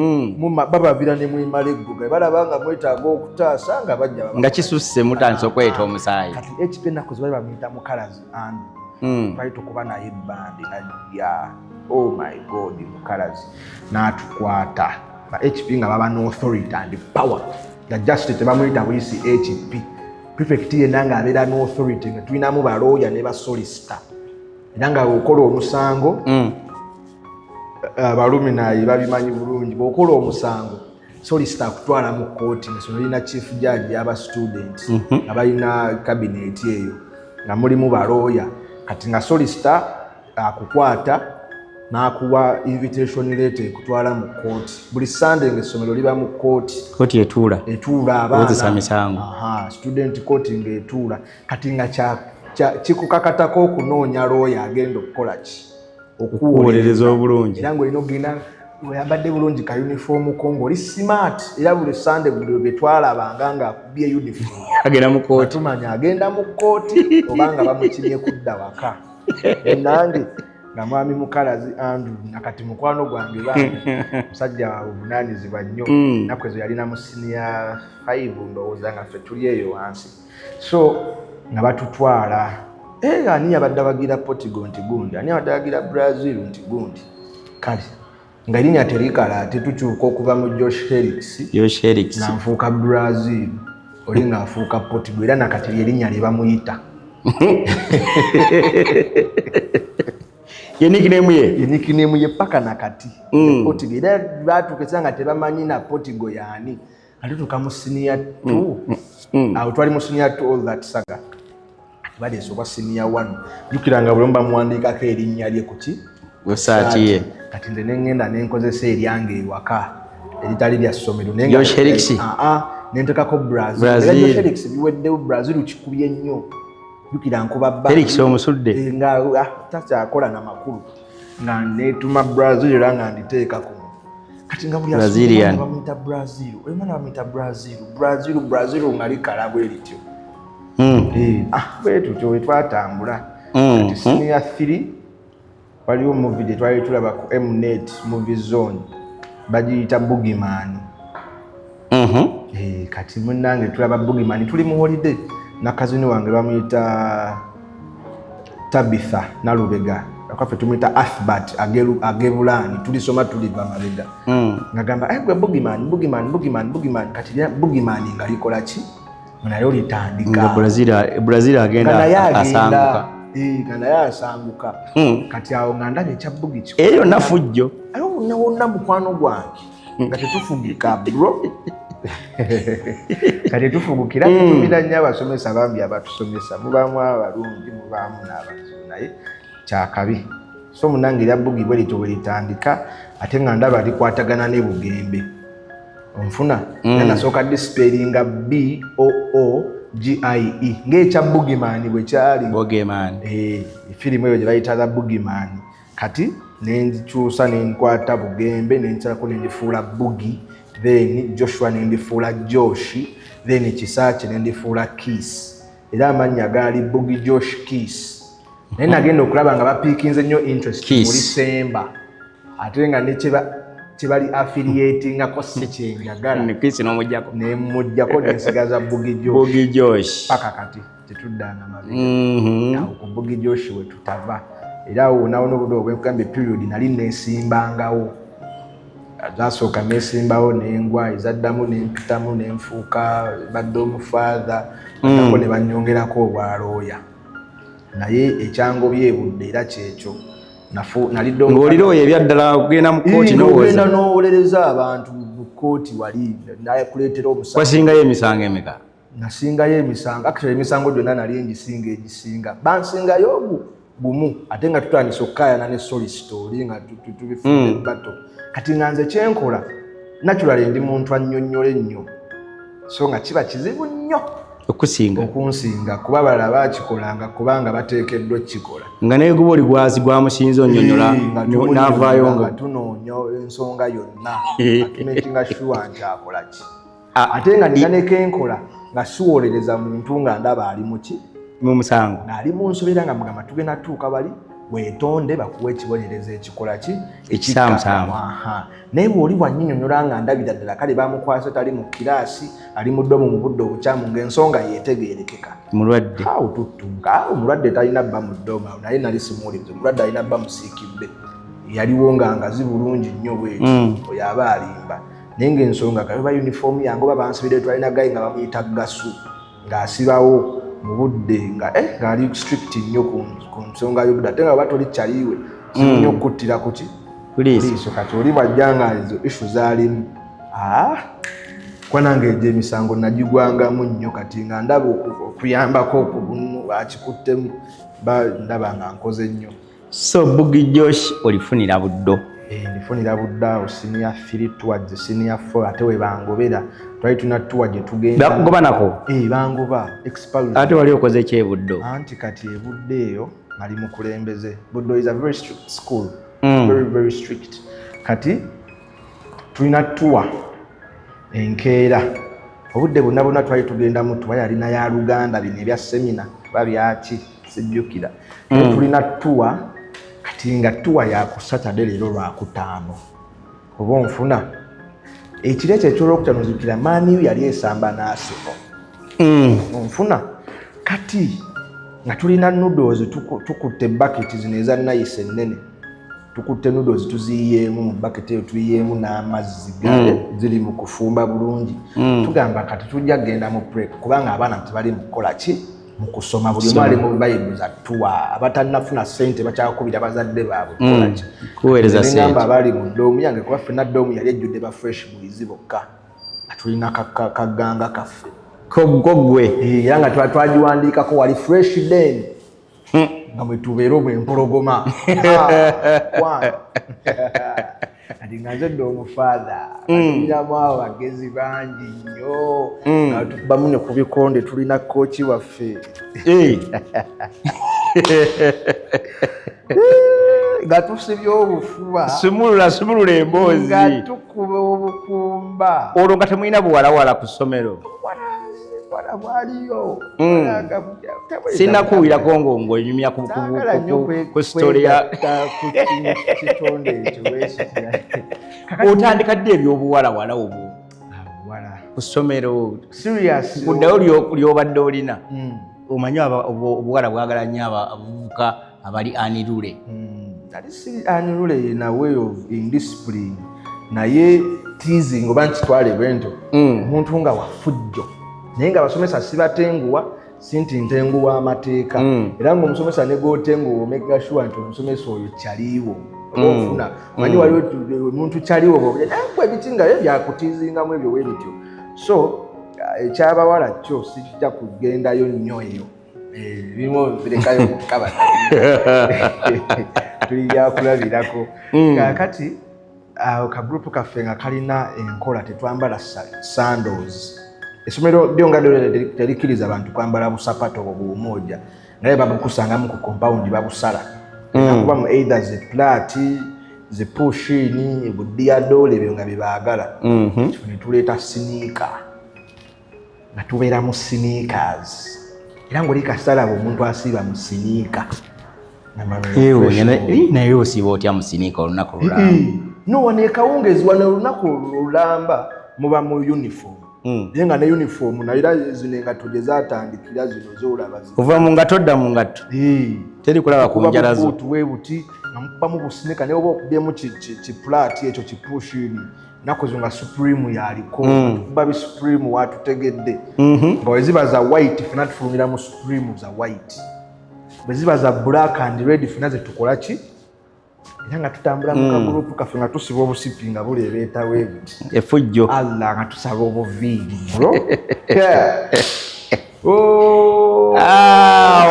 babavira ne mwimala eggoga balaba nga mwetaaga okutaasa nga bajja nga kisusse mutandise okweyita omusaayi kati HP ennaku ze bali bamuyita mukalazi andi twali tukuba naye ebbandi najja oh my god mukalazi n'atukwata ba HP nga baba n'authority and power nga just tebamuyita buyisi HP prefect yenna ng'abeera n'authority nga tulinamu balooya ne basolicitor era nga okola omusango abaluminayi babimanyi bulungi bw'okola omusango solicitor akutwala mu kooti nsonga erina chief judge y'aba students nga balina cabinet eyo nga mulimu balooya kati nga solicitor akukwata n'akuwa invitation letter ekutwala mu kooti buli Sunday ng'essomero liba mu kooti etuula abaana student court ng'etuula kati nga kikukakatako okunoonya looya agenda okukola ki okuwolereza obulungi era ng'olina ogenda oyambadde bulungi ka uniform ko ng'oli smart era buli Sunday buli bwe twalabanga ng'akubye uniform agenda mu kooti tumanya agenda mu kooti obanga bamukinye kudda waka nange nga mwami mukalazi Andrew nakati mukwano gwange bange musajja obunaanizibwa nnyo ennaku ezo yalina mu senior 5 ndowooza nga ffe tuli eyo wansi so nga batutwala ani abadde abagira Portugal nti gundi ani abadde abagira Brazil nti gundi kale nga erinnya terikala ate tukyuka okuva mu Josh Helix nanfuuka Brazil oli nga afuuka Portugal era nakati erinnya lye bamuyita ye nickname ye paka nakati Portugal era batukesa nga tebamanyi na Portugal yani ate tukamu senior 2 awo twali mu senior 2 all that saga baleese oba senior 1 jukiranga buli bamuwandiikako erinnya lye kuki wesaati ye kati nze nengenda nenkozesa eryange ewaka eritali lya ssomero Josh Helix nentekako Brazil Helix biweddewo Brazil kikubye nnyo jukira nkuba Helix omusudde nga takyakola na makulu nga netuma Brazil era nga nditeekako kati nga buli bamuyita Brazil oyimana bamuyita Brazil nga likala bwe lityo bwetutyo wetwatambula kati senior 3 waliwo movie gye twali tulaba ku Mnet movie zone bagiyita Boogeyman kati munnange tulaba Boogeyman tuli mu holiday na kazini wange bamuyita Tabitha Nalubega akaffe tumuyita Athbat Agebulani tulisoma tuliva mabega ngagamba gwe Boogeyman kati Boogeyman nga likola ki nayo litandika Brazil agenda asanguka naye asanguka kati awo nga ndabye ekya Boogie eyo nafujjo wonna mukwano gwange nga tetufugika bro kati tufugukira tutumira nnyo abasomesa bambi abatusomesa mubaamu abalungi mubaamu n'abazibu naye kyakabi so munange erya Boogie bwe lityo bwe litandika ate nga ndaba likwatagana ne Bugembe onfuna nasooka dispellinga BOOGIE ng'ekya Boogieman bwe kyali firimu eyo gye bayita The Boogieman kati nenzikyusa nenkwata Bugembe nensalako nendifuula Boogie then Joshua nendifuula Josh then Kisaakye nendifuula Kiss era amannya gaali Boogie Josh Kiss naye nagenda okulaba nga bapiikinze nnyo interest muri Semba ate nga ne kyebali affiliatingako si kyenjagala nemujjako nensigaza Boogie Josh paka kati tetuddanga mabega ku Boogie Josh we tutava era awo nawona obudde obwenkambe period nali nesimbangawo zasooka nesimbawo nengwa ezaddamu nempitamu nenfuuka badde omufaatha ako ne banyongerako obwalooya naye ekyangobya ebudde era kyekyo ng'olirooya ebyaddala kugenda mu kooti n'ogenda n'owolereza abantu mu kooti wali nakuleetera omusango wasingayo emisango emeka nasingayo emisango actually emisango gyonna nali egisinga egisinga bansingayo gumu ate nga tutandise okukaayana ne soli story nga tubifudde bato kati nga nze kyenkola naturally ndi muntu annyonnyola ennyo so nga kiba kizibu nnyo okunsinga kuba balala bakikolanga kubanga bateekeddwa kikola nga naye guba oli gwamusinza onnyonnyola n'avaayo nga tunoonya ensonga yonna atumekinga shuwa nti akola ki ate nga nina nekenkola nga siwolereza muntu nga ndaba ali muki mu musango ng'ali mu nsobeera nga mugamba tugenda tuuka bali weetonde bakuwa ekibonerezo ekikola ki ekisaamusaamu naye bw'oli bwannyinnyonnyola nga ndabira ddala kale bamukwasa tali mu kiraasi ali mu ddomo mu budde obukyamu ng'ensonga yeetegeerekeka mulwadde awo tuttunka omulwadde talina bba mu ddomo naye nali simuwuliriza omulwadde alina bba musiikidde yaliwo nga ngazi bulungi nnyo bweti oyo aba alimba naye ng'ensonga gayoba yunifoomu yange oba bansibire twalina gayi nga bamuyita gasu ng'asibawo mu budde ng'ali strict nnyo ku nsonga y'obudde ate nga oba toli kyaliiwe nnyo okuttira ku ki poliisi kati oli bwajja nga ezo issu zaalimu kwa nange egyo emisango nagigwangamu nnyo kati nga ndaba okuyambako okubunu bakikuttemu ndaba nga nkoze nnyo so Boogie Josh olifunira buddo ndifunira budda awo senior 3 towards senior 4 ate we bangobera twali tuna tour gye tugenda bakugoba nako bangoba expulsion ate wali okoze ki ebuddo anti kati ebudde eyo mali mukulembeze buddo is a very strict school very very strict kati tulina tour enkeera obudde bonna twali tugenda mu tuwa yalina ya Luganda bino ebya semina babyaki sijjukira tulina tour kati nga tuwa ya ku Saturday leero Lwakutaano oba onfuna ekiro ekyo eky'Olwokutaano nzijukira maaniyo yali esamba n'asiko onfuna kati nga tulina noodles tukutte bucket zino eza nayise ennene tukutte noodles tuziyiyeemu mu bucket eyo tuyiyeemu n'amazzi ziri mu kufumba bulungi tugamba kati tujja kgenda mu break kubanga abaana tebali mu kukola ki mu kusoma buli omu ali mu Bible za tuwa abatannafuna ssente bakyakubira bazadde baabwe kukola ki kuweereza ssente nengamba abali mu ddoomu yange kuba ffenna ddoomu yali ejjudde ba fresh boys bokka nga tulina kaganga kaffe kogwe era nga twagiwandiikako wali fresh den nga mwe tubeera omwempologoma kati nga nze dde omufaatha tulinamu abo bagezi bangi nnyo nga tubamu ne ku bikonde tulina kooki waffe nga tusibye obufuba sumulula emboozi nga tukuba obukumba olwo nga temulina buwalawala ku ssomero bwaliyo sinnakuwirako ng'onyumya ku story ya kitonde ekyo otandika dde ebyobuwalawala obwo ku ssomero kuddayo lyobadde olina omanyi obuwala bwagala nnyo abavubuka abali anirule ali si anirule in a way of indiscipline naye teasing oba nkitwale bwento omuntu nga wafujjo naye nga abasomesa sibatenguwa sinti ntenguwa amateeka era ng'omusomesa ne gootenguwa omega sure nti omusomesa oyo kyaliiwo ofuna manyi waliwo omuntu kyaliwo bwe bitinga byakutizingamu ebyo bwe bityo so ekyabawala kyo sikijja kugendayo nnyo eyo birimu birekayo kukaba tuli byakulabirako kakati ka group kaffe nga kalina enkola tetwambala sandals essomero lyonga terikiriza abantu kwambala busapato obumoja naye babukusangamu ku compound babusala kuba mu either ziplati zipushini budiadole ebyo nga bibaagala ne tuleeta sinika nga tubeera mu sneakers era ng'oli kasala omuntu asiiba mu sinika naye osiiba otya mu sinika olunaku lulamba no wano ekawungezi wano olunaku lulamba muba mu uniform naye nga ne uniform naye era zino engatto gye zaatandikira zino zoolaba ova mu ngato odda mu ngato teri kulaba ku njalazo bwe buti nga mukubamu businika naye oba okubyemu kipulaati ekyo kipushini naku zo nga supreme yaliko tukuba bi supreme watutegedde nga bwe ziba za white fena tufulumira mu supreme za white bwe ziba za black and red fena ze tukola ki era nga tutambula mu kagurupu kaffe nga tusiba obusipi nga buleebeetawo ebuti efujjo allah nga tusaba obuviiri bro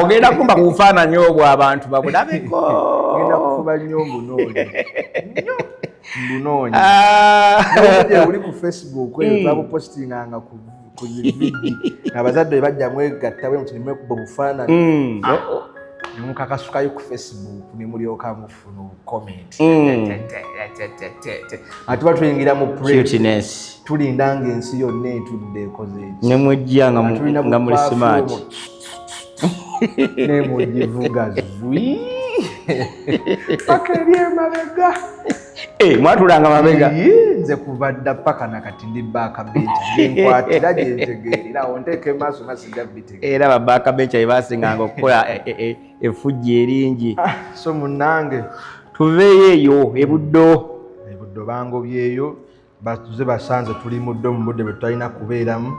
ogenda kumba ku bufaananyi obwo abantu babulabeko genda kufuba nnyo mbunoonyi naye uli ku facebook eyo twabupostinganga ku vidi abazadde bajja mwegatta bwe muti nimwekuba obufaananyi nemukakasukayo ku facebook nemulyoka mufuna comment ati batuyingira mu cuteness tulinda ng'ensi yonna etudde ekoze eki nemujja nga muli smart nemugivuga zwi paka ebyemabega mwatulanga mabega nze kuvadda paka nakati ndi baakabenca nkwatira gyentegeerera awo nteeka emaaso nasinga bitegeera era babaakabenca bebasinganga okukola efujja eringi so munnange tuveeyo eyo ebuddo bangobyeyo batuze basanze tuli muddo mu budde bwe tutalina kubeeramu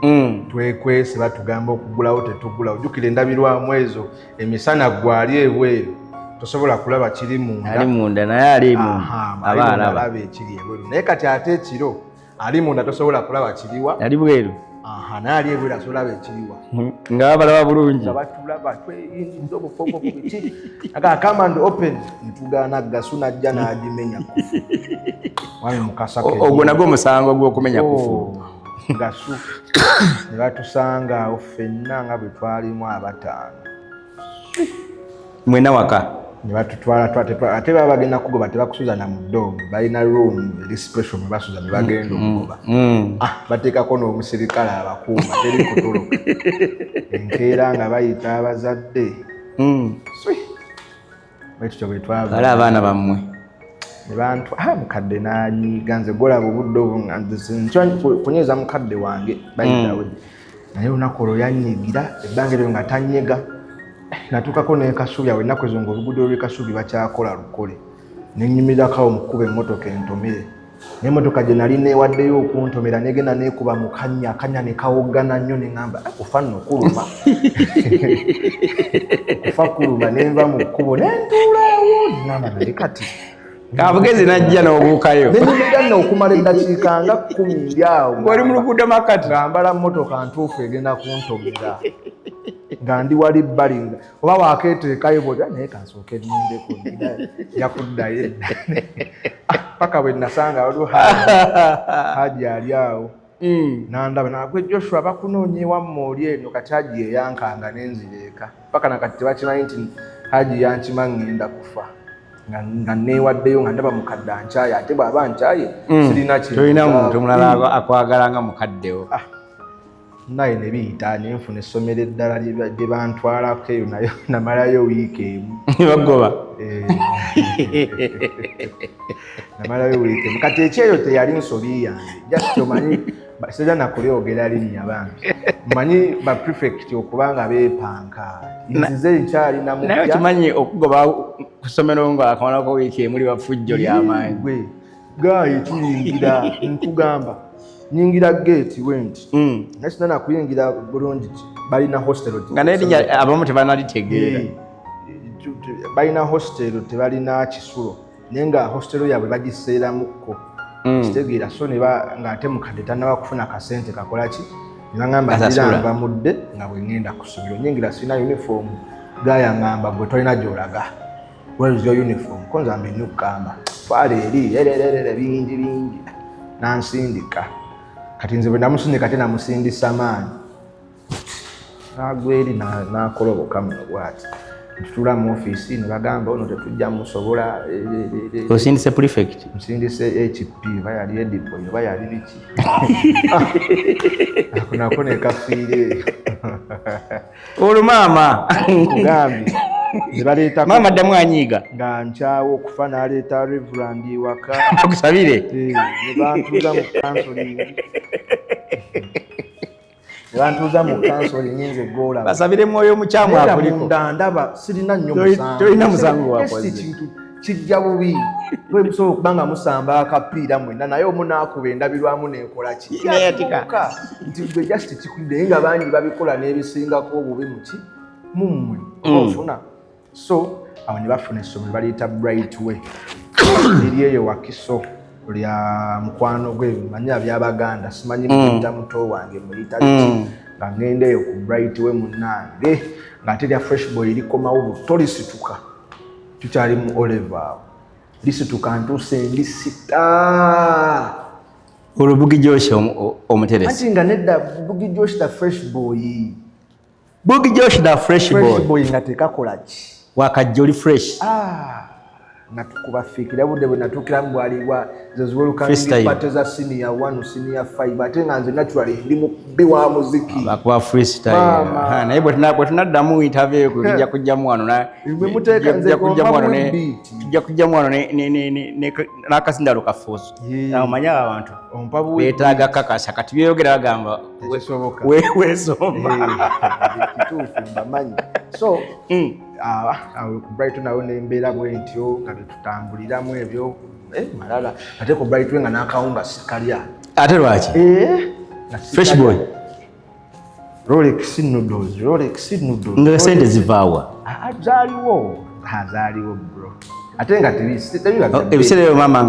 twekwese batugamba okugulawo tetugula ojjukira endabirwamu ezo emisana gwali ebweru tosobola kulaba kiri munda naye ali alaba ekiri ebweru naye kati ate ekiro ali munda tosobola kulaba kiriwa ali bweru naye ali ebweru asobola laba ekiriwa nga babalaba bulungi nga batulaba tweyinza obufoko ku biti aga come and open nitugaana gasu najja n'agimenya wami mukasake ogwo nagwo omusango gw'okumenya kufu gasu ne batusanga awo ffenna nga bwe twalimu 5 mwena waka ne batutwala ate baba bagenda kugoba tebakusuza na muddomu balina room eri special mwe basuza ne bagenda okugoba bateekako n'omusirikale abakuuma teri kutulo enkeera nga bayita abazadde bwekityo bwe twava bali abaana bammwe ne bantu mukadde n'anyiiga nze golaba obudde obwo kunyiiza mukadde wange bayitawe naye olunaku olwo yanyiigira ebbanga eryo nga tanyega natuukako n'ekasubi awo ennaku ezo ng'oluguudo lw'ekasubi bakyakola lukole nenyumirako omukuba emmotoka entomere n'emmotoka gye nali neewaddeyo okuntomera negenda neekuba mu akanya ne kawoggana nnyo ne ŋŋamba kufa nno kuluma kufa kuluma nenva mu kkubo nentuulaawo ŋŋamba naye kati kabugezi najja n'obuukayo nenyumirira nno okumala eddakiika nga 10 ndyawo ng'oli mu luguudo makati ng'ambala mmotoka ntuufu egenda kuntomera nga ndi wali bbali oba waakeeteekayo bwota naye kansooke nnindeko yakuddayo edda paka bwe nasanga waliwo haji ali awo nandaba nagwe Joshua bakunoonye wamma oli eno kati haji eyankanga nenzira paka nakati tebakimanyi nti haji yankima ŋŋenda kufa nga neewaddeyo nga ndaba mukadde ankyaye ate bw'aba nkyaye sirina tolina muntu mulala akwagala nga mukaddewo naye ne biyita nenfuna essomero eddala lye bantwalako eyo nayo namalayo wiiki emu bagoba namalayo wiiki emu kati ekyeyo teyali nsobi yange just omanyi sijja nakulyogera linnya bange mmanyi baprefect okubanga beepanka nzize nkyalina mupya naye okimanyi okugoba ku ssomero nga akamalako wiiki emu liba ffujjo ly'amaanyi gwe gaayi tuyingira nkugamba nyingira gate wenti naye sinana kuyingira bulungi balina hostel nga n'erinnya abamu tebanalitegeera balina hostel tebalina kisulo naye nga hostelo yaabwe bagiseeramukko kitegeera so ng'ate mukadde tannaba kufuna kasente kakola ki ne baŋŋamba ndiramba mudde nga bwe ŋŋenda ku ssomero nyingira sirina uniform gaya ŋŋamba gwe tolina gy'olaga where is your uniform ko nzamba ennukamba twala eri ererere bingi nansindika kati nze bwe namusindika ate namusindisa maanyi n'agwa eri n'akoloboka muno bw'ati tutula mu ofiisi ne bagamba ono tetujja musobola osindise prefect nsindise HP oba yali ediboy oba yali biki ako nako nekafiire olwo maama kugambye nebaleeta maama ddamu anyiiga nga nkyawo okufa n'aleeta reverand waka akusabire ne bantuuza mu counseling bantuuza mu counseling nze gola basabire mwoyo mukyamu akuliko munda ndaba sirina nnyo musango tolina musango wakoze ekintu kijja bubi bwe musobola okubanga musamba akapiira mwenna naye omu naakuba endabirwamu n'enkola kiyatika nti gwe just kikudde naye nga bangi babikola n'ebisingako obubi muki mummwe ofuna so awo ne bafuna essomero baliyita Bright Way eri eyo Wakiso lya mukwano gwe manya byabaganda simanyi muyita muto wange muyita kiki nga ngenda eyo ku Bright Way munnange ng'ate lya Fresh Boy likomawo butolisituka tukyali mu Oliver lisituka ntuuse ndisita olwo Bugi Josh omuteresi ati nga nedda Bugi Josh the Fresh Boy Bugi Josh the Fresh Boy nga tekakola ki wakajja oli fresh natukuba fiikira budde bwe natuukira mu bwalibwa zeziwolukangipate za senior 1 senior 5 ate nga nze naturally ndi mubbi wa muziki bakuba freestyle naye bwe tunaddamu interview kujja kujjamu wano tujja kujjamu wano n'akasindalo kafuusu omanya abantu beetaaga kakasa kati byeyogera bagamba weesomba kituufu mbamanyi so ku Brighton nawo nembeera bwentyo nga tetutambuliramu ebyo malala ate ku Brighton nga n'akawunga sikalya ate lwaki Fresh Boy Rolex noodles nga sente zivaawa zaaliwo bro ate nga ebiseera ebyo maama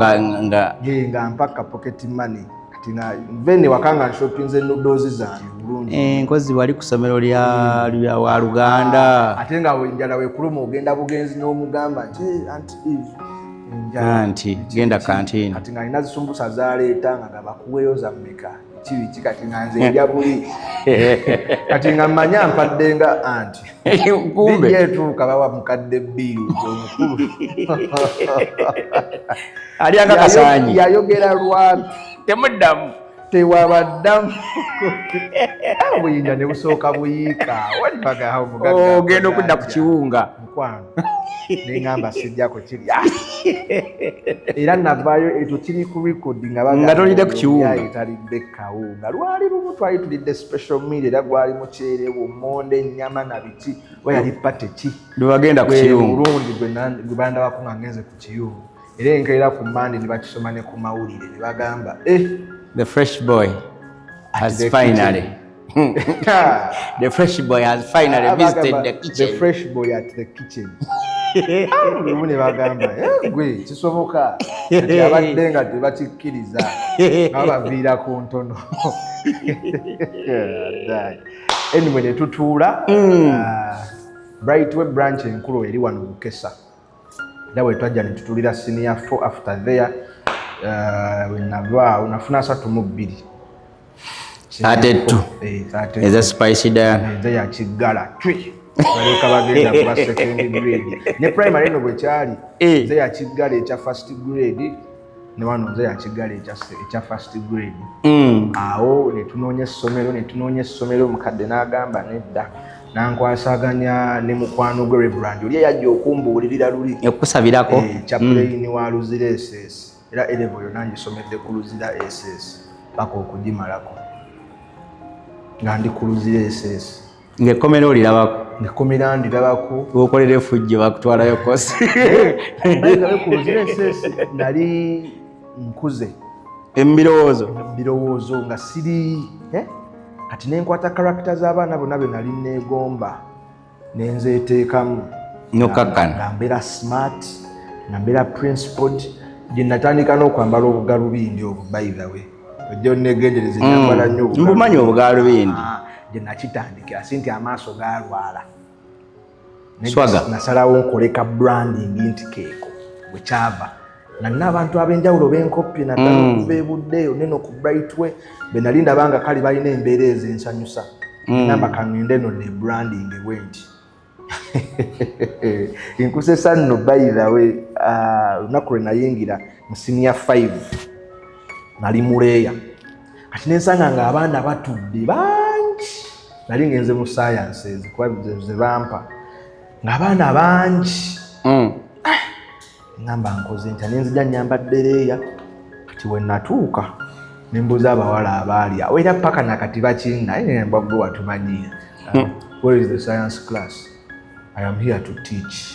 nga mpaka pocket money katina vene wakanga shopping noodles zange bulungi nkozi wali ku ssomero lya wa Luganda ate nga wenjala wekuluma ogenda bugenzi n'omugamba nti anti genda kantini kati nga alina zisumbusa zaleeta nga gabakuweyo za mmeka kibiki kati nga nze erya buli kati nga mmanya mpadde nga anti kumbe etuuka bawa mukadde bbiiru omukulu alyanga kasaanyi yayogera lwatu temuddamu tewabaddamu obuyinja ne busooka buyiika ogenda okudda ku kiwunga mukwano neŋŋamba sijjako kirya era navaayo ekyo kiri ku record nga tolidde ku kiwunga talidde kawunga lwali lumu twali tulidde special meal era gwali muceere bumonde ennyama na biki we yali pate ki lwebagenda ku kiwunga olundi gwe bandabako nga ngenze ku kiyungu era enkeera ku mande ne bakisoma ne ku mawulire ne bagamba the Fresh Boy has finally the Fresh Boy has finally visited the kitchen. The Fresh Boy at the kitchen. Lumu ne bagamba gwe kisoboka ati abadde nga tebakikkiriza abaviira ku ntono anyway ne tutuula Bright Way branch enkulu eri wano Bukesa era bwe twajja ne tutuulira senior 4 after there wenava unafuna 32 32 eza spicy dana nze ya kigala twi baleka bagenda kuba second grade ne primary no bwe kyali nze ya kigala ekya first grade ne wano nze ya kigala ekya first grade awo ne tunoonya essomero mukadde n'agamba nedda nankwasaganya ne mukwano gwe Reverend oli yajja okumbuulirira luli ekusabirako chaplain wa Luzira SS era elevo yonna ngisomedde ku Luzira SS paka okugimalako nga ndi ku Luzira SS ng'ekkomera olirabako ng'ekkomera ndirabako okolera efujjo bakutwalayo kosi ngabe ku Luzira SS nali nkuze ebirowoozo nga siri kati nenkwata character z'abaana bonna be nali neegomba nenzeeteekamu nokakkana nga mbeera smart nga mbeera principled gye natandika n'okwambala obugalubindi obwo by the way ojja onnegendereze nyambala nnyo mbumanyi obugalubindi gye nakitandikira si nti amaaso gaalwala swaga nasalawo nkoleka branding nti keeko bwekyava nga nina abantu ab'enjawulo benkopye naddala okuva ebuddeeyo neno ku brightway be nali ndabanga kale balina embeera ez'ensanyusa namba kaŋŋende no ne branding bwenti nkusesa nno by the way lunaku lwe nayingira mu senior 5 nali muleeya kati nensanga nga abaana batudde bangi nali ngenze mu sciences kuba ze bampa ng'abaana bangi ngamba nkoze ntya nenzija nyambadde leeya kati we natuuka nembuuza abawala abaali awo era paka nakati bakinna mbagwe watumanyiira where is the science class? I am here to teach.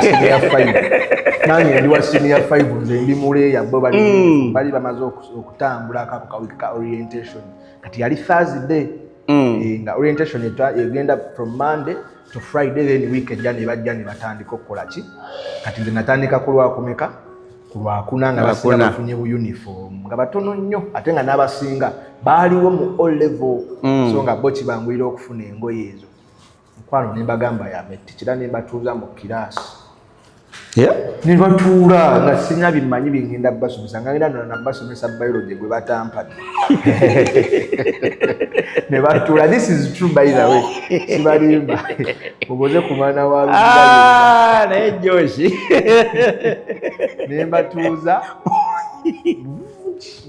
Senior 5 nange ndi wa senior 5 nze ndi muleeya bo bali bamaze okutambula akakawika orientation kati yali Thursday nga orientation egenda from Monday to Friday then weekend jani bajja ne batandika okukola ki kati nze natandika kulwakumeka kulwakuna nga basina bafunye bu uniform nga batono nnyo ate nga n'abasinga baaliwo mu all level so nga bo kibangwira okufuna engoye ezo nkwano ne bagamba ya metti kira ne batuuza mu kiraasi ne batuula nga sina bimanyi bingenda basomesa nga ngenda na basomesa biology gwe batampadde ne batuula. This is true by the way sibalimba oboze ku mwana wa naye Joshi ne batuuza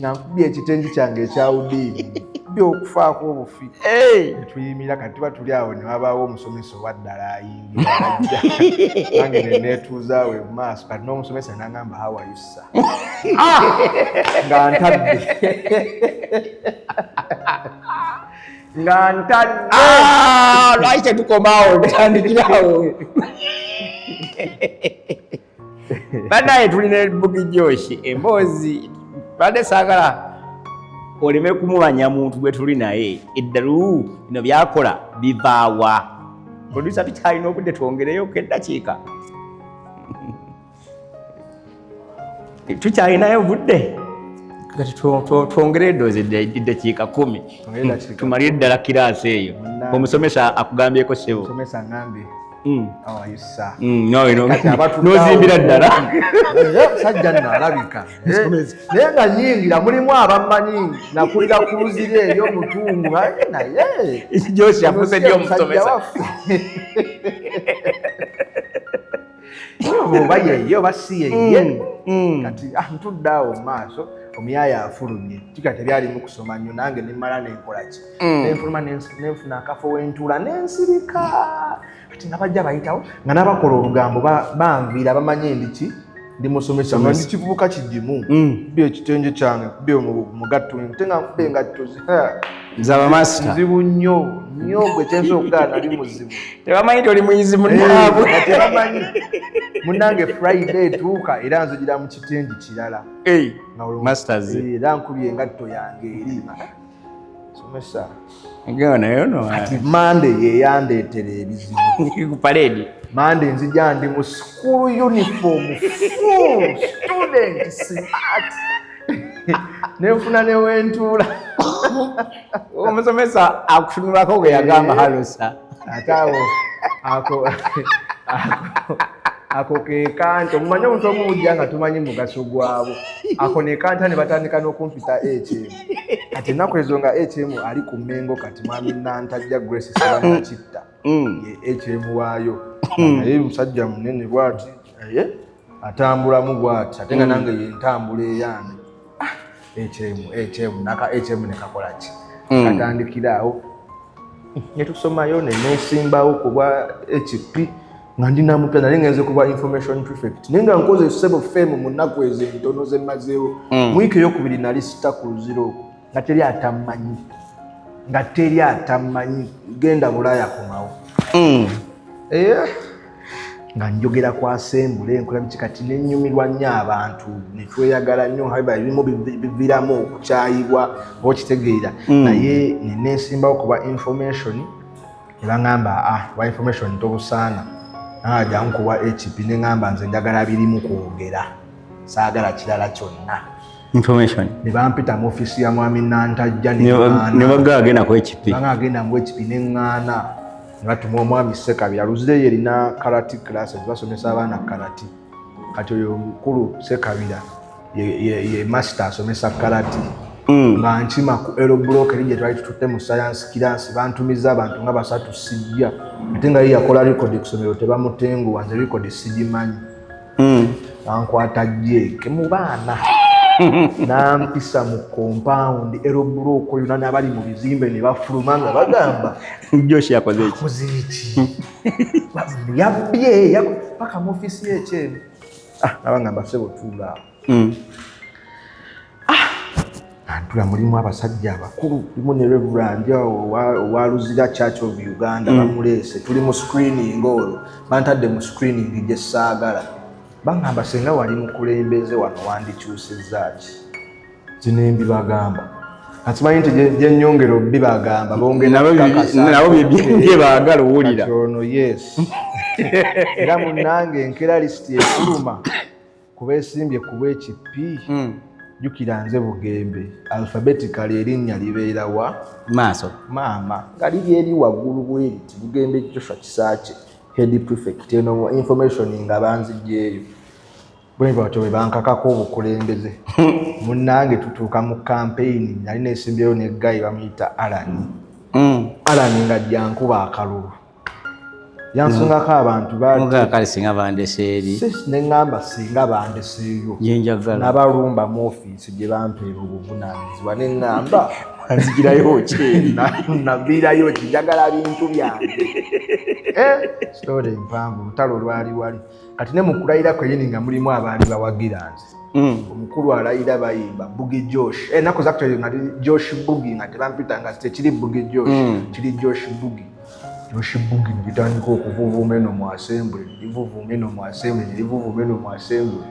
nankubye ekitengi kyange ekyawudiini okufaako obufi tuyimira kati tuba tuli awo ne wabaawo omusomesa owaddala ayingira nange neneetuuza we mu maaso kati n'omusomesa nangamba how are you sir nga ntadde nga ntadde lwaki tetukomawo tutandikirawo banaye tulina Bukky Joshi emboozi badde saagala oleme kumubanya muntu gwe tuli naye eddalu bino byakola bivaawa producer tukyalina obudde twongereyo keddakiika tukyalinayo obudde kati twongere eddoozi eddakiika 10 tumalire eddala kiraasi eyo omusomesa akugambyeko sebo omusomesa ngambye how are you sir nozimbira ddala sajja nalabika naye nga nyingira mulimu abammanyi nakulira ku luziri eyo mutungu naye Joshi afuse nnyo omusomesa oba yeyo oba si yeye kati ntudde awo mu maaso omuyaya afulumye kika tebyalimu kusoma nnyo nange nemmala nenkolaki nenfuluma nenfuna akafo wentula nensirika kati nga bajja bayitawo nga nabakola olugambo banviira bamanye ndiki ndi musomesa nga ndi kivubuka kigimu bye ekitenje kyange bye mugatto nte nga nkube engatto nzaba master nzibu nnyo gwe kyenso okugaa nali muzibu tebamanyi toli muyizi munnaabwe tebamanyi munnange Friday tuuka era nzigira mu kitenji kirala masters era nkubye engatto yange eri somesa ati Monday yeyandeetera ebizibu ku parade Monday nzija ndi mu school uniform full student smart nenfuna newentuula omusomesa akutunulako gwe yagamba halosa atawo ako kekanto mumanyi omuntu omujja nga tumanyi mugaso gwabo ako nekanta ne batandika n'okumpita HM ati ennaku ezo nga HM ali ku Mengo kati mwami Nantajja Grace Sebanakitta ye HM waayo naye musajja munene bwati atambulamu bwati ate nga nange yentambula eyange HM naka HM nekakolaki katandikira awo netusomayo nenesimbawo kubwa HP nga ndina mupya nali ngenze kuba information prefect nenga nkoze sebo fame mu nnaku ezo ntono ze mazeewo mwiki eyokubiri nali sita ku luziro nga teri atamanyi genda Bulaya komawo nga njogera kwa assembly enkola biki kati nenyumirwa nnyo abantu netweyagala nnyo haba ebimu biviramu okukyayibwa okitegeera naye nenesimbawo kuba information ebangamba wa information tobusaana Ajja nkuwa HP ne ngamba nze njagala birimu kwogera. Saagala kirala kyonna. Information. Ne bampita mu office ya mwami Nantajja ne bagagenda ku HP. Bagagenda mu HP ne ngana. Batuma omwami Sekabira aluzire yerina karate classes basomesa abaana karate. Kati oyo mukulu Sekabira ye master asomesa karate. Bankima ku Ero Block erinje twali tututte mu science class bantumiza abantu nga basatu sijja. Ate nga yakola record kusomero tebamutengu wanze record sigimanyi. Bankwata jeke mu baana. Nampisa mu compound Ero Block oyo nani abali mu bizimbe ne bafuluma nga bagamba Josh yakoze iki? Muziki. Yabye paka mu office ye nabangamba sebo tula. Antula mulimu abasajja abakulu limu ne Reverend owaluzira Church of Uganda bamulese tuli mu screening oyo bantadde mu screening gye saagala bangamba senga wali mukulembeze wano wandikyusizza ki zinembi bagamba atimanyi nti gye nnyongero bibagamba bongera nabo bye baagala owulira ono yes era munnange enkera list efuluma kuba esimbye kuba ekipi jukira nze Bugembe alphabetically erinnya libeera wa maaso maama nga liri eri waggulu bw'eriti Bugembe Joshua Kisaache head prefect eno information nga banzijjeeyo bwe batyo bwe bankakako obukulembeze munnange tutuuka mu campaign nali neesimbyeyo ne guy bamuyita Alan nga jjankuba akalulu yansungako abantu kale singa bandeseeri neŋŋamba singa bandeseeyo yenjagala n'abalumba mu ofiisi gye bampeera obuvunaanyizibwa neŋŋamba nzigirayo ki naviirayo ki njagala bintu byange story empanvu lutalo lwali wali kati ne mu kulayira kwenyini nga mulimu abaali bawagira nze omukulu alayira bayimba Bugi Josh ennaku zakutali nga Josh Bugi nga tebampita nga tekiri Bugi Josh kiri Josh Bugi Josh Bugi nitandika okuvuvuuma eno mu assembly livuvuuma eno mu assembly livuvuuma eno mu assembly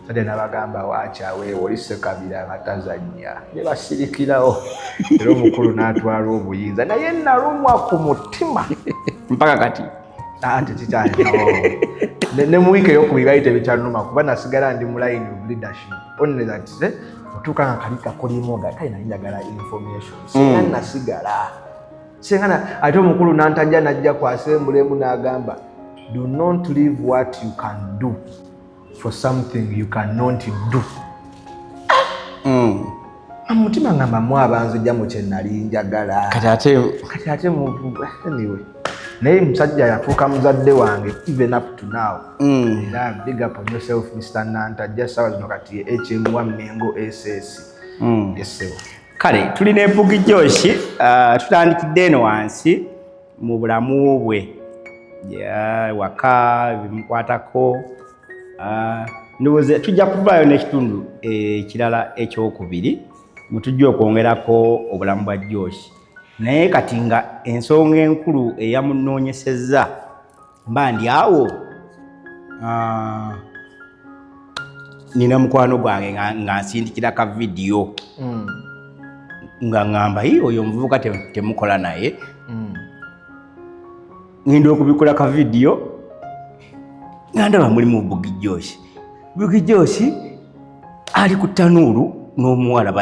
sade nabagamba waachawe oli Sekabira batazannya ne basirikirawo era omukulu n'atwala obuyinza naye nalumwa ku mutima mpaka kati ate kikyalinawo ne mu wiiki ey'okubiri tebikyanuma kuba nasigala ndi mu line of leadership only that otuuka nga kali kakulimu nga kali nali njagala information singa nasigala singa ate omukulu Nantajja najja ku assembly emu n'agamba do not leave what you can do for something you cannot do. Amutima ngamba mu abanzijja mu kye nali njagala kati ate anyway naye musajja yafuuka muzadde wange even up to now era big up on yourself Mr. Nantajja sawa zino kati HM1 Mengo SS yesebo kale tulina Bugi Josh tutandikidde eno wansi mu bulamu bwe waka bimukwatako ndowooza tujja kuvaayo n'ekitundu ekirala ekyokubiri mutujja okwongerako obulamu bwa Josh naye kati nga ensonga enkulu eyamunoonyesezza mba ndi awo nina mukwano gwange nga nsindikira ka vidiyo nga ngamba oyo omuvubuka temukola naye ngenda okubikola ka vidiyo nga ndaba mulimu Bugi Josh. Bugi Josh ali ku ttanuulu n'omuwala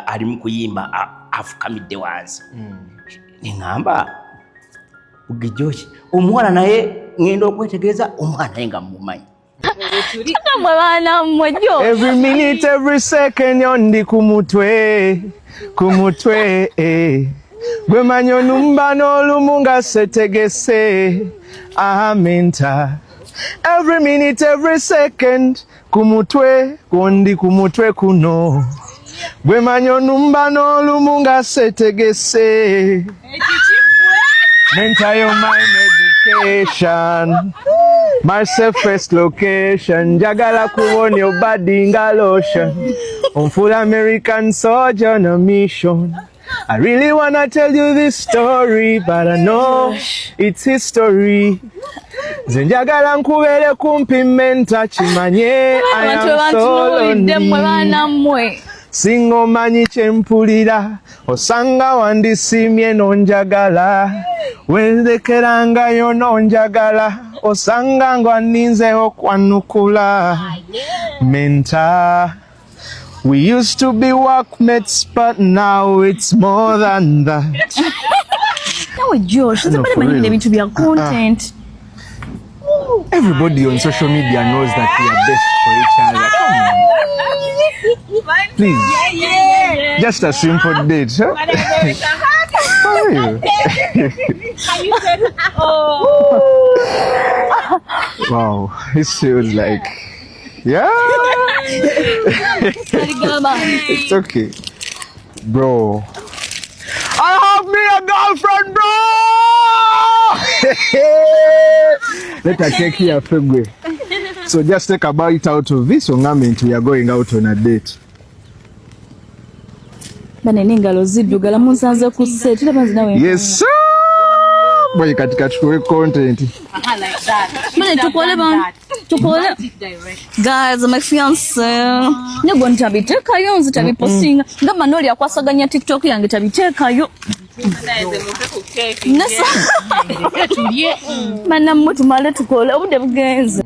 ali mu kuyimba afukamidde wansi neŋŋamba Bugi Josh omuwala naye ngenda okwetegereza omwana naye nga mumumanyi every minute every second yondi kumutwe gwe manyi onumba n'olumu nga setegese amenta every minute every second kumutwe gondi kumutwe kuno gwe manyi onumba n'olumu nga setegese Menta yo my medication my safest location njagala kubona your body nga lotion on full American soldier on a mission. I really wanna tell you this story but I know it's history. Zenjagala nkubere kumpi menta chimanye I am so lonely. singa omanyi kyempulira osanga wandisimye nonjagala wendekerangayo nonjagala osanga ngwaninzeho kwanukula Menta. We used to be workmates, but now it's more than that. Now, Josh, somebody to be a content. Everybody on social media knows that we are best for each other. Come on. Please. Just a simple date, huh? How are you? Wow, it feels like, yeah. It's okay, bro. I have me a girlfriend, bro. Let her take you a February. So just take a bite out of this ornament. We are going out on a date. Yes, sir. Boy, katika chukue content. Guys, my fiancé. Nego ntabitekayo nzitabipostinga. Ngamba noli akwasaganya TikTok yange tabitekayo. Nasa. Mana mutumale tukole obudde bugenze.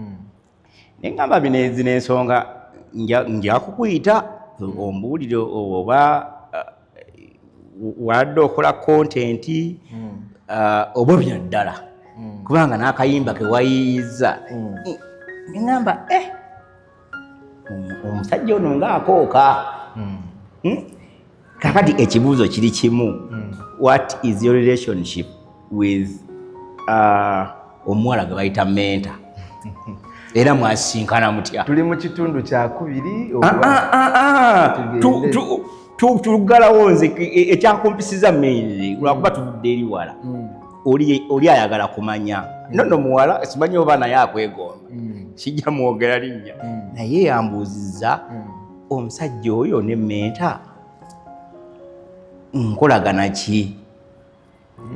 Nengamba binezi n'ensonga nja kukuyita ombuulire oba wadde okola content oba byaddala kubanga n'akayimba ke wayiyiza ngamba omusajja ono ng'akooka kakati ekibuuzo kiri kimu. What is your relationship with omuwala gwe bayita Menta? Era mwasinkana mutya? Tuli mu kitundu kya kubiri tugalawo nze ekyankumpisiza mmezi lwakuba tuvudde eri wala oli ayagala kumanya nno muwala simanyi oba naye akwegomba kijja mwogera linnya naye yambuuzizza omusajja oyo ne Menta nkolagana ki?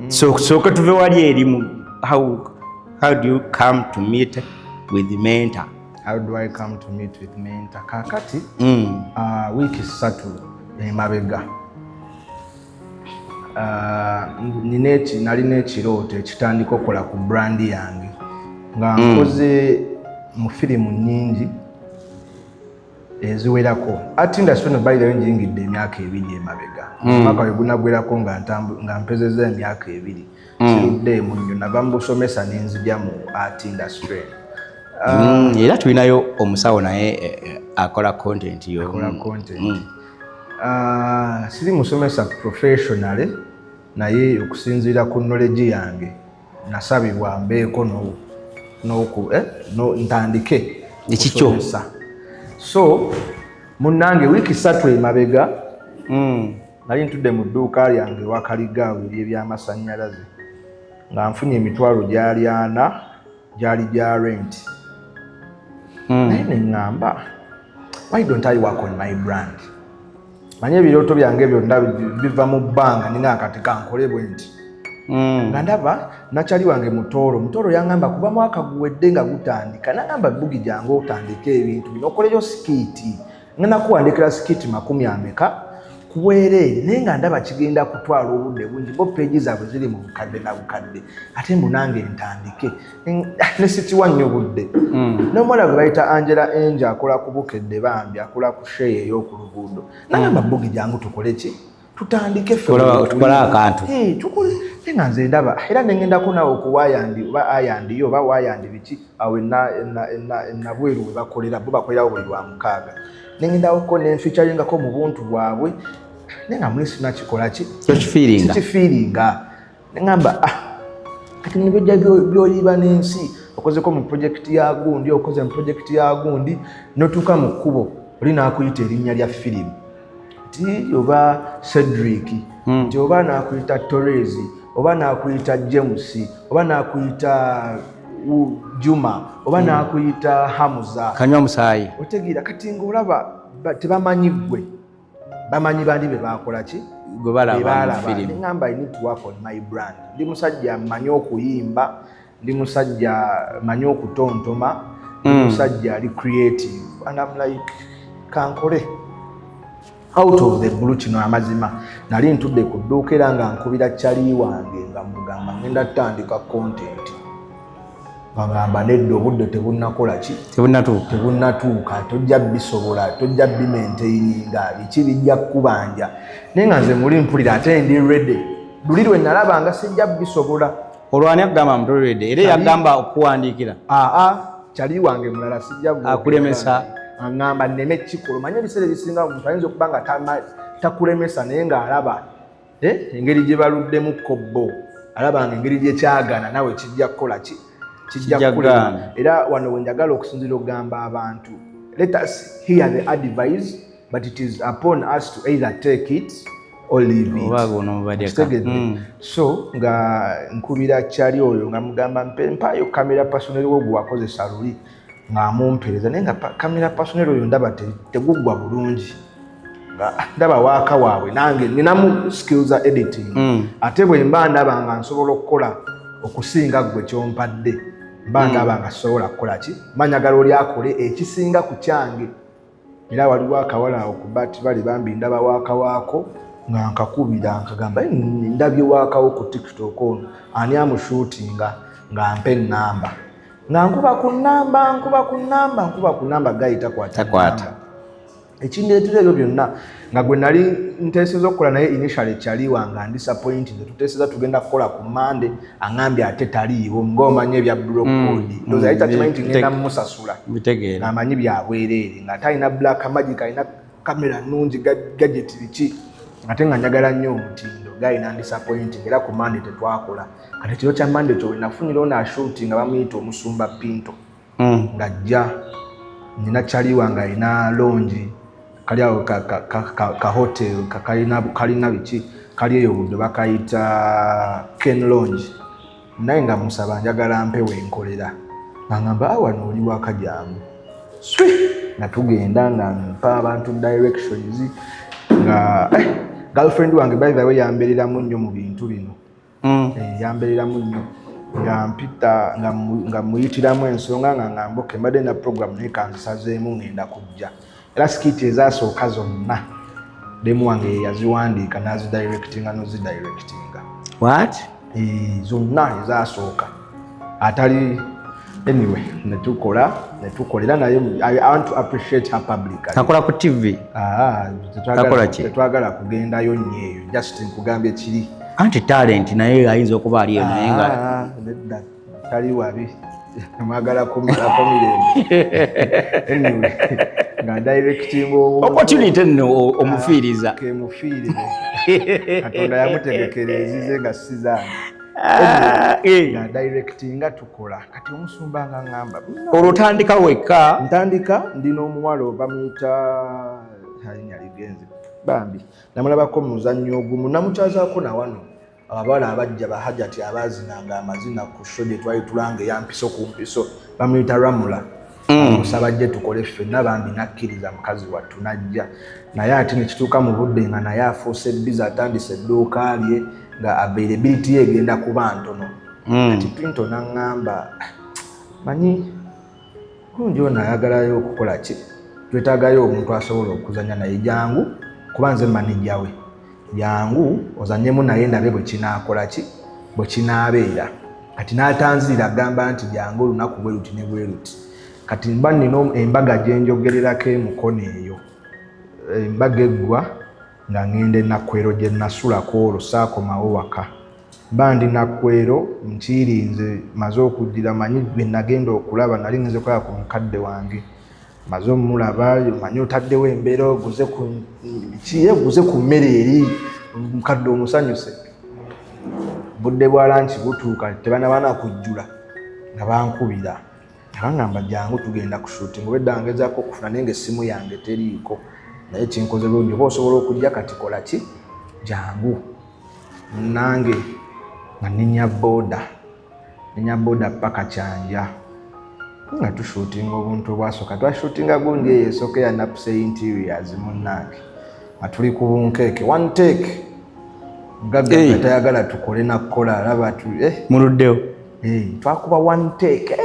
Sooka tuve wali erimu. How do you come to meet with Menta? How do I come to meet with Menta? Kakati wiki 3 emabega nalina ekirooto ekitandika okukola ku brand yange nga nkoze mu firimu nnyingi eziwerako. Art industry no by the way njingidde emyaka 2 emabega. Mwaka we gunagwerako nga mpezeza emyaka 2. Kirudde munyo nava mu busomesa n'enzija mu art industry. Era tulinayo omusawo naye akola content yo. Siri musomesa professionally naye okusinziira ku knowledge yange nasabibwa mbeeko ntandike ekikyo. So munnange wiki 3 emabega nali ntudde mu dduuka lyange wakaligaawo eby'amasannyalaze nga nfunye emitwalo gyali 4 gyali gya rent. Naye neŋŋamba, why don't I work on my brand? Manye ebirooto byange byonna biva mu bbanga nina akati kankole bwe nti nga ndaba nakyali wange Mutooro yaŋŋamba kuba mwaka guwedde nga gutandika n'agamba Bugi jange otandike ebintu bino okoleyo sikiiti ngenda kuwandikira sikiiti 10 ku bwereere naye nga ndaba kigenda kutwala obudde bungi bo peegi zaabwe ziri mu bukadde na bukadde ate mbu nange ntandike ne sitiwa nnyo budde. N'omuwala gwe bayita Angela Angel akola ku Bukedde Bambi akola ku sheye ey'oku luguudo n'agamba Bugi jangu tukole ki? Tutandike tukola akantu tukole nga nze ndaba era nengendako nawe okuwayandi oba ayandi yo oba wayandi biki awe nabweru we bakolera bo bakolerawo buli lwa 6 nengendako nenfeaturingako mu buntu bwabwe nenga muli sinakikola ki kifiiringa nengamba kati nibijja byoliba n'ensi okozeko mu projekiti ya gundi okoze mu projekiti ya gundi notuuka mu kkubo oli naakuyita erinnya lya firimu ti oba Cedric ti oba naakuyita Torres oba naakuyita James oba naakuyita Juma oba naakuyita Hamza kanywa musaayi otegeera kati ng'olaba tebamanyi ggwe bamanyi bandi be baakola ki gwe balaba firimu. Neŋŋamba I need to work on my brand. Ndi musajja mmanyi okuyimba, ndi musajja mmanyi okutontoma, ndi musajja ali creative and I'm like kankole out of the blue kino amazima nali ntudde ku dduuka era nga nkubira Chali wange nga mugamba ngenda tandika content bagamba nedda obudde tebunnakola ki tebunnatuuka tojja bisobola tojja bimaintaininga biki bijja kubanja naye nga nze muli mpulira ate ndi ready luli lwe nalaba nga sijja bisobola olwani akugamba mutolredde era yagamba okuwandiikira Chali wange mulala sijja akulemesa angamba neme kikolo manye ebiseera ebisinga omuntu ayinza okuba nga takulemesa naye ng'alaba engeri gye baluddemu kobbo alaba nga engeri gye kyagana nawe kijja kukola ki kijja kulema era wano we njagala okusinzira okugamba abantu let us hear the advice but it is upon us to either take it or leave it. So nga nkubira Chali oyo nga mugamba mpayo kamera personal wo gwakozesa luli nga mumpereza naye nga kamera personal oyo ndaba tegugwa bulungi nga ndaba waaka waabwe nange ninamu skills za editing ate bwe mba ndaba nga nsobola okukola okusinga gwe kyompadde mba ndaba nga sobola kukola ki manyagala oli akole ekisinga ku kyange era waliwo akawala okubati bali bambi ndaba waaka waako nga nkakubira nkagamba ndabye waakawo ku TikTok ono ani amushuutinga nga mpe nnamba nga nkuba ku namba gayita kwata ekindeetera ebyo byonna nga gwe nali nteeseza okukola naye initially Chali wange andisappointing tuteeseza tugenda kukola ku Monday angambye ate taliiwo ng'omanye ebya block code ndoza ayita kimanyi nti ngenda mmusasula ng'amanyi byabwereere nga talina black magic alina kamera nnungi gadget biki ate nga njagala nnyo omutindo gayina andisappointing era ku Monday tetwakola kati ekiro kya Monday kyo nafunirawo naashooting nga bamuyita omusumba Pinto ng'ajja nina Chali wange alina longi kali awo ka hotel kalina biki kali eyo budde bakayita Ken Lounge naye nga musaba njagala mpe wenkolera ngamba wano oli wakajangu nga tugenda nga mpa abantu directions nga girlfriend wange by the way yambereramu nnyo mu bintu bino yambereramu nnyo nga mpita nga muyitiramu ensonga nga ngamboke mbadde na program naye kanzisazeemu ngenda kujja era skiti ezasooka zonna demu wange yaziwandiika nazidirectinga nozidirectinga zonna ezasooka atali anyway netukolera naye I want to appreciate her publicly. Akola ku TV tetwagala kugendayo nnyo eyo just nkugambye kiri anti talent naye ayinza okuba aliyo naye nga nedda tali wabi mwagala kumalako mirembe anyway nga directing opportunity nno omufiiriza kemufiirire Katonda yamutegekera ezize nga sizange nga directinga tukola kati omusumba nga ngamba olutandika wekka ntandika ndina omuwala bamuyita alinya ligenzi bambi namulabako mu muzannyo ogumu namukyazaako na wano abawala abajja bahajati abazinanga amazina ku show gye twali tulanga eyampiso ku mpiso bamuyita Ramula musaba jje tukole ffenna bambi nakkiriza mukazi wattu najja naye ate nekituuka mu budde nga naye afuuse biza atandise edduuka lye nga availability egenda kuba ntono kati Pinto naŋŋamba manyi kulungi ono ayagalayo okukola ki twetaagayo omuntu asobola okuzanya naye jangu kuba nze manijja we jangu ozanyemu naye ndabe bwe kinaakola ki bwe kinaabeera kati n'atanzira agamba nti jangu olunaku bwe luti ne bwe luti kati mba nina embaga gye njogererako emukono eyo embaga eggwa nga ngende Nakwero gye nasulako olwo saakomawo waka mba ndi Nakwero nkirinze maze okuddira manyi bwe nagenda okulaba nali ngenze kulaba ku mukadde wange maze omulaba manyi otaddewo embeera oguze ku mmere eri mukadde omusanyuse budde bwa lanki butuuka tebanabana kujjula nga bankubira ngamba jangu tugenda ku shooting obedda ngezaako okufuna naye ng'essimu yange teriiko naye kinkoze bulungi oba osobola okujja kati kola ki jangu nange nga nenya boda paka Kyanja nga tushootinga obuntu obwasooka twashootinga gundi eyo esooka ya Napse Interiors munnange nga tuli ku bunkeeke one take gaga tayagala tukole nakukola alaba muluddewo twakuba one take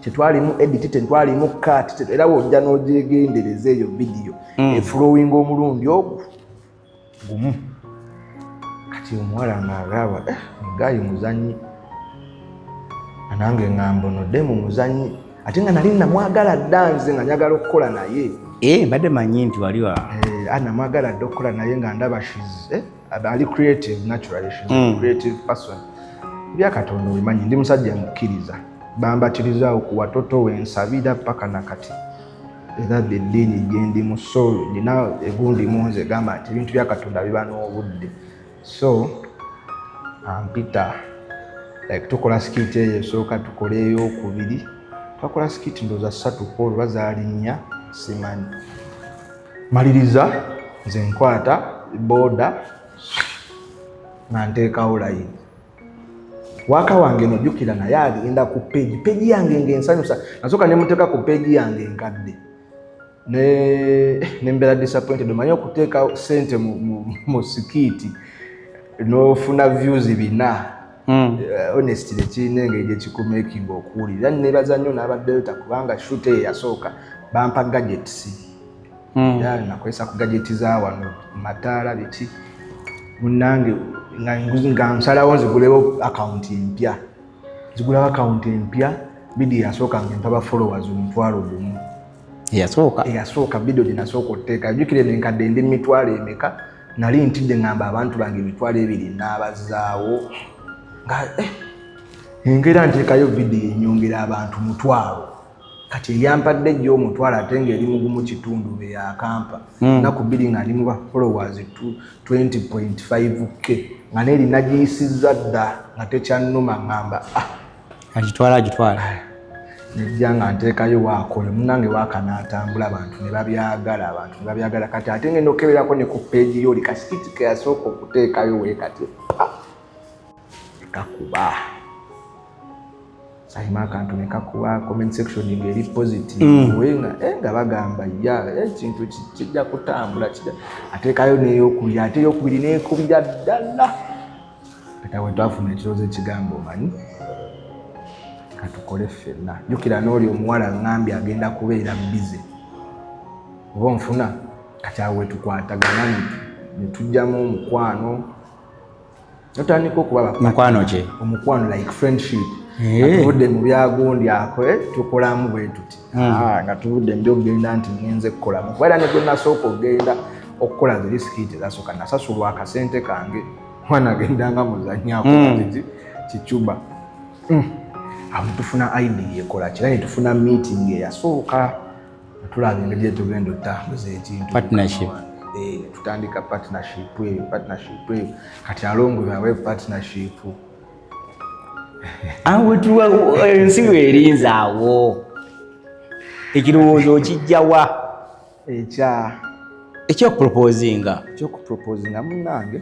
tetwalimu edit tetwalimu cut era wojja n'ogyegendereza eyo video eflowing omulundi ogwo gumu kati omuwala ng'agamba ngayi muzanyi nange ngamba ono demu muzanyi ate nga nali namwagala dda nze nga njagala okukola naye mbadde manyi nti waliwa namwagala dda okukola naye nga ndaba ali creative naturally she's a creative person byakatonda obimanyi ndi musajja mukkiriza bambatiriza ku watoto wensabira paka nakati era eddiini gyendimu so nina egundi munze gamba nti ebintu bya katonda biba n'obudde so ampita like tukola skit eyo esooka tukole eyokubiri twakola skit ndooza 3 Paul bazaali 4 simanyi maliriza nze nkwata boda nga nteekawo layini waka wange nojjukira naye agenda ku peegi yange ng'ensanyusa nasooka ne muteeka ku peegi yange enkadde ne mbeera disappointed omanyi okuteeka sente mu sikiti n'ofuna views 4 honestly tekirina engeri gyekikumakinga okuwulira nebaza nnyo n'abaddeyo kubanga shoot eyo yasooka bampa gadgets nakozesa ku gadgeti za wano mataala biki munange nga nsalawo nzigulewo akawunti empya zigulawo akawunti empya bidiyo yasooka ngempa ba followers 1,000 eyasooka bidiyo gyenasooka oteeka jjukire nenkadde ndi 1,000 emeka nali ntidde ngamba abantu bange 2,000 n'abazaawo nga engera nteekayo vidiyo enyongera abantu 1,000 kati eyampadde jjo 1,000 ate ng'eri mugumu kitundu be yakampa naku 2 nga ndi mu ba followers 20.5k nga neeri nagiyisizza dda nga tekyannuma ngamba agitwala nejja nga nteekayo waakole munange waaka n'atambula abantu ne babyagala kati ate ngenda okukeberako ne ku peegi yo oli kasikiti ke yasooka okuteekayo weekati kakuba sayima akantu nekakuba comment section ng'eri positive nga bagamba ekintu kijja kutambula ateekayo n'eyokubiri ate eyokubiri neekubira ddala kata we twafuna ekirowoozo ekigamba omanyi katukole ffenna jjukira n'oli omuwala ngambye agenda kubeera bize oba onfuna kati awo wetukwatagana ne tujjamu omukwano notandika okuba omukwano like friendship tuvudde mu byagundi ako tukolamu bwe tuti nga tuvudde mbyogenda nti ngenze kukolamu kubaera ne gwe nasooka ogenda okukola ziri sikiti zasooka nasasulwa akasente kange mwana agendanga muzanyako kicuba awo tufuna idea ekola kira ne tufuna meeting eyasooka tulaba engeri gyetugenda otambuza ekintu tutandika partnership eyo kati alongwe partnership ensi weerinza awo ekirowoozo kijjawa ekyokuproposinga munange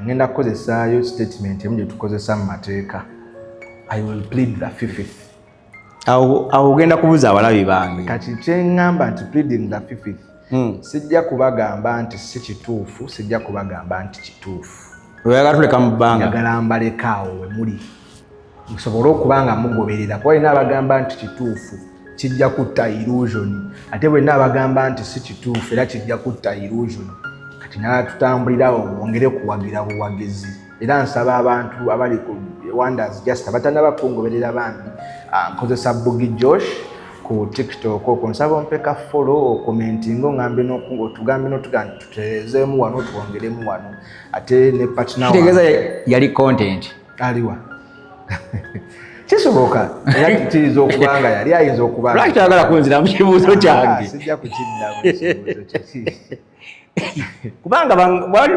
ngenda kukozesaayo statement emu gye tukozesa mu mateeka I will plead the fifth. Awo ogenda kubuuza abalabi bange kati kyeŋŋamba nti pleading the fifth sijja kubagamba nti si kituufu sijja kubagamba nti kituufu oyagala tuleka mu bbanga njagala mbaleka awo we muli musobole okuba nga mugoberera kuba olina abagamba nti kituufu kijja kutta illusion ate bwenna abagamba nti si kituufu era kijja kutta illusion kati nala tutambulirawo mwongere kuwagira buwagizi era nsaba abantu abali ku Wonders Just abatannaba kungoberera bambi nkozesa Bugi Josh ku TikTok okwo nsaba ompeka follow commenting ongambe n'otugambe tuterezeemu wano tuwongeremu wano ate ne partner kitegeeza yali content aliwa kisoboka era kiyinza okuba nga yali ayinza okuba lwaki toyagala kunzira mu kibuuzo kyange sijja kukiddamu ekibuuzo kyeki kubanga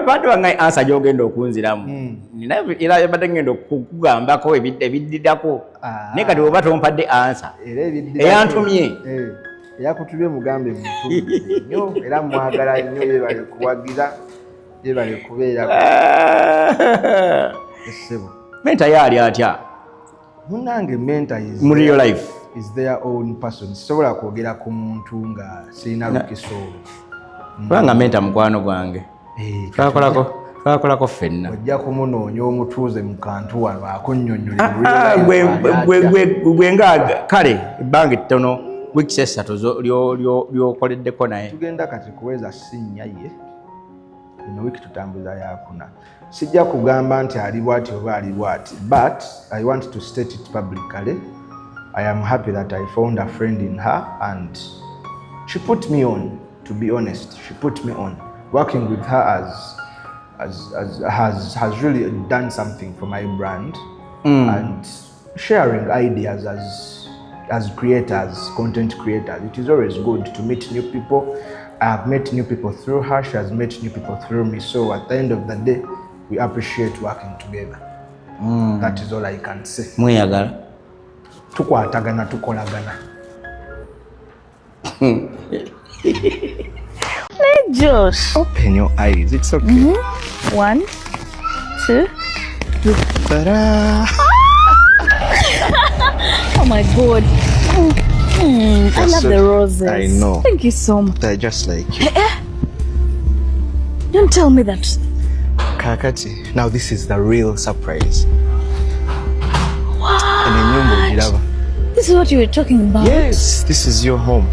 badde wange ansa gy'ogenda okunziramu era yabadde ngenda okugambako ebiddirako naye kati oba tompadde ansa eyantumye eyakutubye mugambe mutuuze nnyo era mwagala nnyo yebale kuwagira yebale kubeera essebo menta yaali atya munange menta mu real life is their own person sisobola kwogera ku muntu nga sirina lukisoolo kubanga menta mukwano gwange twakolako ffenna ojja kumunoonya omutuuze mu kantu wano akunnyonnyolera gwe nga kale ebbanga ettono weeks esatu lyokoleddeko naye. Tugenda kati kuweza sinnya ye ino wiki tutambuza yakuna. Sijja kugamba nti ali bwati oba ali bwati, but I want to state it publicly. I am happy that I found a friend in her and she put me on, to be honest. She put me on. Working with her has really done something for my brand. And sharing ideas as creators, content creators. It is always good to meet new people. I have met new people through her. She has met new people through me. So at the end of the day, we appreciate working together. That is all I can say. Mweyagala. Tukwatagana, tukolagana. Hey, Josh. Open your eyes. It's okay. 1, 2, 3. Ta-da! Oh my God. I love the roses. I know. Thank you so much. They're just like you. Don't tell me that. Kakati, now this is the real surprise. What? This is what you were talking about? Yes, this is your home.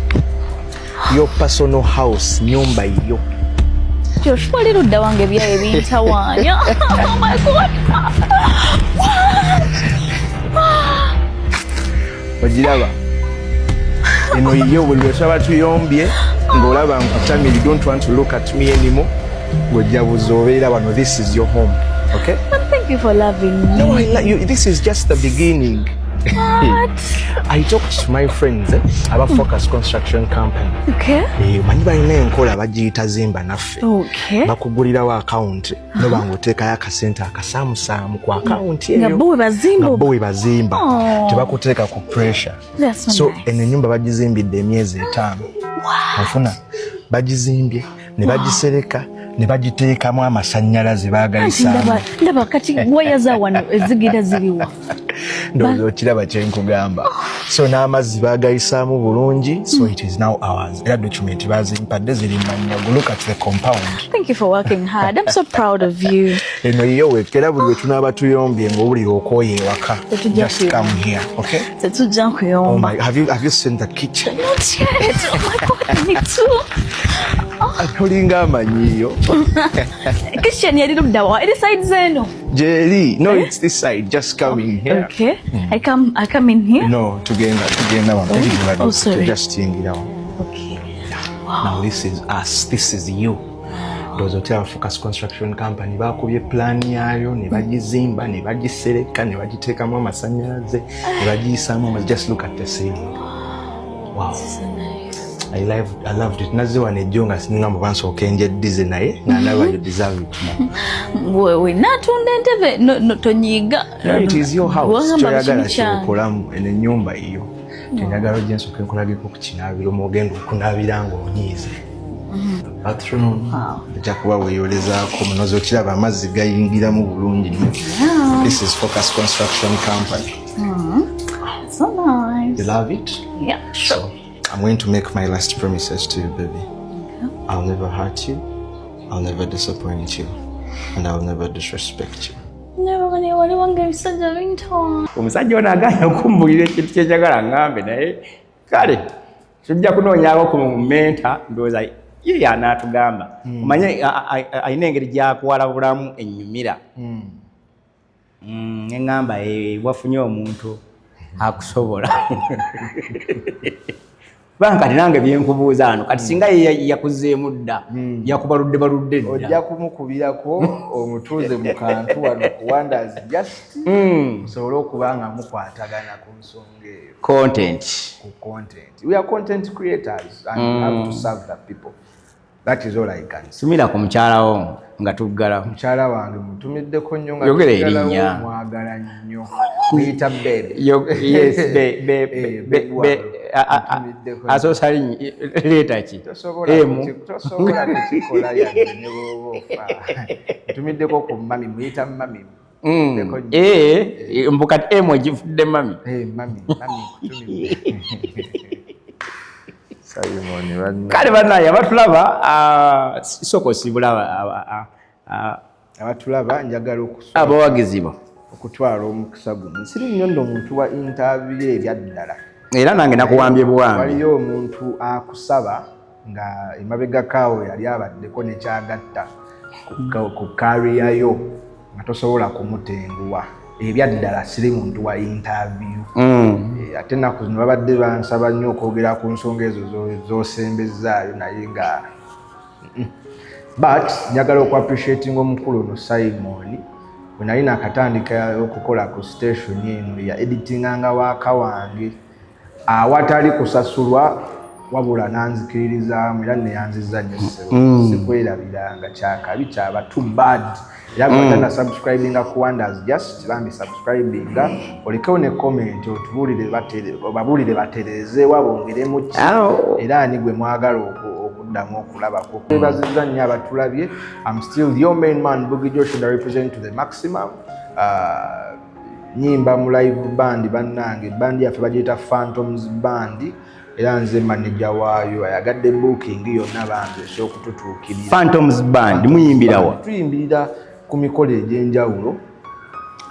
Your personal house, nyumba iyo. Josh, wali ludda wange byaye bintawanya. Oh my God. Ogiraba. Eno iyo buli lwesaba tuyombye ng'olaba nkutamiri, don't want to look at me anymore. Ng'ojjabuza obeera wano, this is your home. Okay? But thank you for loving me. No, I like you. This is just the beginning. What? I talked to my friends about Focus Construction Company. Okay. Manyi balina enkola bagiyita Zimba Naffe. Okay. Bakugulirawo account noba ng'oteekayo akasente akasaamusaamu ku account eyo. Nga bo we bazimba. Tebakuteeka ku pressure. So eno ennyumba bagizimbidde emyezi 5. Ofuna bagizimbye ne bagisereka ne bagiteekamu amasannyalaze baagayisaamu. Ndaba kati waya za wano ezigira ziriwa. Ndowooza okiraba kye nkugamba. So n'amazzi baagayisaamu bulungi. So it is now ours. Era document bazimpadde ziri mannya. Look at the compound. Thank you for working hard. I'm so proud of you. Eno iyo weke era buli lwe tunaaba tuyombye ng'owulira okooye ewaka. Just come here, okay? Tetujja nkuyomba. Oh my, have you seen the kitchen? Not yet. Oh my God, I need to. Tolinga amanyiyo. Kitchen yali ludda wa? Eri side zeno? Jerry, no, it's this side. Just come in here. Okay. I come in here? No, tugenda wano. Oh, sorry. Just yingira wano. Okay. Wow. Now this is us. This is you. Those hotel Focus Construction Company bakubye plan yayo ne bagizimba ne bagisereka ne bagiteekamu amasannyalaze ne bagiyisaamu. Just look at the ceiling. Wow. This is so nice. I loved it. Nazze wano ejjo nga sininga mu bansooka enjeddize naye nga ndaba you deserve it more. We natunda entebe tonyiga. No, it is your house. Toyagala kyokolamu eno ennyumba iyo. Tenjagala ojje nsooka enkolageko ku kinaabiro mwogenda okunaabira ng'onyiize. Bathroom. Ojja kuba weeyolezaako munozi okiraba amazzi gayingiramu bulungi nnyo. This is Focus Construction Company. So nice. You love it? Yeah, sure. So, I'm going to make my last promises to you, baby. Okay. I'll never hurt you. I'll never disappoint you. And I'll never disrespect you. Wali wange ebisajja bintowa. Omusajja ono aganya okumbulira ekintu kyenjagala ngambe naye kale tujja kunoonyaako ku menta ndowooza ye anaatugamba. Omanye alina engeri gyakuwalabulamu ennyumira. Engamba wafunye omuntu akusobola. Banga kati nange byenkubuuza ano kati singa yakuzeemu dda yakubaludde dda ojja kumukubirako omutuuze mu kantu wano ku Wonders Just musobole okuba nga mukwatagana ku nsonga eyo. Content. We are content creators and we have to serve the people. That is all I can say. Sumira ku mukyalawo nga tuggalawo. Mukyala wange mutumiddeko nnyo nga yogera erinnya. Mwagala nnyo. Muyita Bebe. Yes, Bebe. Asosali leeta ki? Tosobola kukikola yange ne bw'oba ofa. Mutumiddeko ku mami, muyita mami. Mbukati emu egifudde mami. Mami kutumidde. Kale banaye abatulaba soko sibula abatulaba njagala abawagizibwa okutwala omukisa guno. Siri nnyo nno omuntu wa interview ebyaddala era nange nakuwambye buwambi. Waliyo omuntu akusaba nga emabega kaawo yali abaddeko nekyagatta ku kariyayo nga tosobola kumutenguwa. Ebyaddala siri muntu wa interview. Ate ennaku zino babadde bansaba nnyo okwogera ku nsonga ezo z'osembezaayo naye nga but njagala okwapreciating omukulu ono Simon bwe nali nakatandika okukola ku station eno ya editinganga waaka wange awatali kusasulwa wabula nanzikiririzaamu era neyanziza nnyo sikwerabiranga kyakabi kyaba too bad. Era gwatana subscribinga ku Wonders Just bambi subscribinga olikewo ne comment obabuulire batereze wabongeremu ki era ani gwe mwagala okuddamu okulabako. Twebazizza nnyo abatulabye. I'm still your main man Boogie Josh and I represent to the maximum. Nyimba mu live band bannange bandi yaffe bagiyita Phantoms Band era nze manager waayo ayagadde booking yonna banze esokututuukirira. Phantoms Band muyimbirawa? Tuyimbirira ku mikolo egy'enjawulo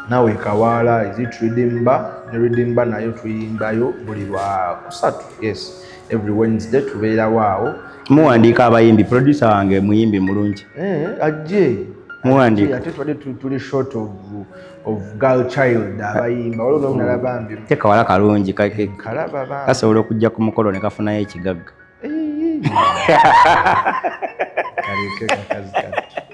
nawe Kawaala Is It Redeemba ne Redeemba nayo tuyimbayo buli lwa kusatu. Yes, every Wednesday tubeera waawo. Muwandiika abayimbi. Producer wange muyimbi mulungi. Ajje muwandiika ate twadde tuli short of girl child abayimba waliwo n'omulala bambi tekawala kalungi kalaba bambi kasobola okujja ku mukolo ne kafunayo ekigagga.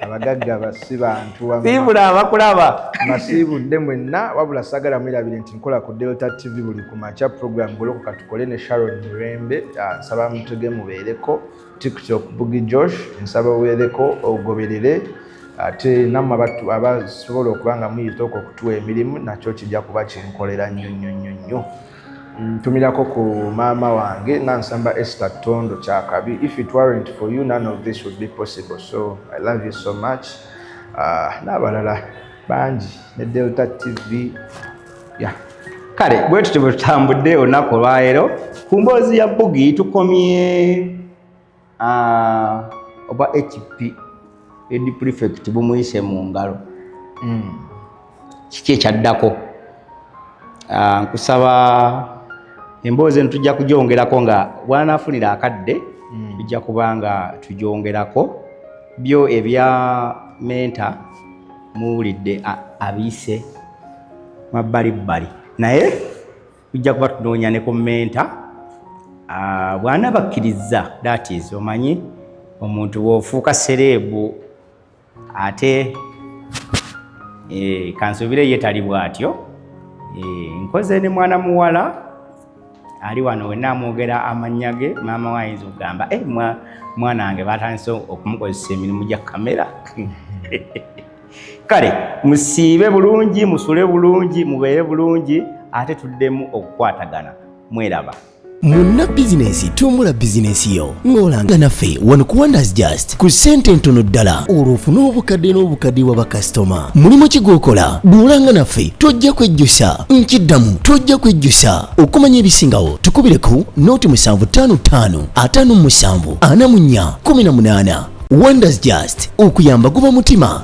abagagga basi bantu siibula abakulaba masiibudde mwenna wabula sagala mwirabire nti nkola ku Delta TV buli ku makya program golokoka tukole ne Sharon Mirembe. Nsaba mutege mubeereko TikTok Boogie Josh nsaba weereko ogoberere ate namwe abasobola okuba nga muyita okutuwa emirimu nakyo kijja kuba kinkolera nnyo. Ntumirako ku maama wange Nansamba Esther Tondo Kyakabi. If it weren't for you, none of this would be possible. So I love you so much. N'abalala bangi ne Delta TV. Yeah. Kale bwe tutyo tutambudde olunaku olwaleero ku mboozi ya Boogie tukomye oba HP Edi Prefect bumuyise mu ngalo. Kiki ekyaddako? Nkusaba emboozi eno tujja kugyongerako nga bwanaafunira akadde tujja kuba nga tugyongerako. Byo ebya menta muwulidde abiise mabbalibbali naye tujja kuba tunoonya ne ku menta bw'anaabakkiriza. That is omanyi omuntu bw'ofuuka sereebu ate kansuubire ye tali bw'atyo. Nkoze ne mwana muwala ali wano wenna amwogera amannya ge maama we ayinza okugamba mwana wange batandise okumukozesa emirimu gya kamera. Kale musiibe bulungi musule bulungi mubeere bulungi ate tuddemu okukwatagana. Mweraba. Munna bizinesi tumbula bizinesi yo ng'olanga naffe wano ku Wonders Just ku ssente ntono ddala olw'ofuna obukadde wa bakasitoma. Mulimu ki gw'okola? Duulanga naffe tojja kwejjusa. Nkiddamu tojja kwejjusa. Okumanya ebisingawo tukubire ku nooti 755 57 44 18. Wonders Just okuyamba guba mutima.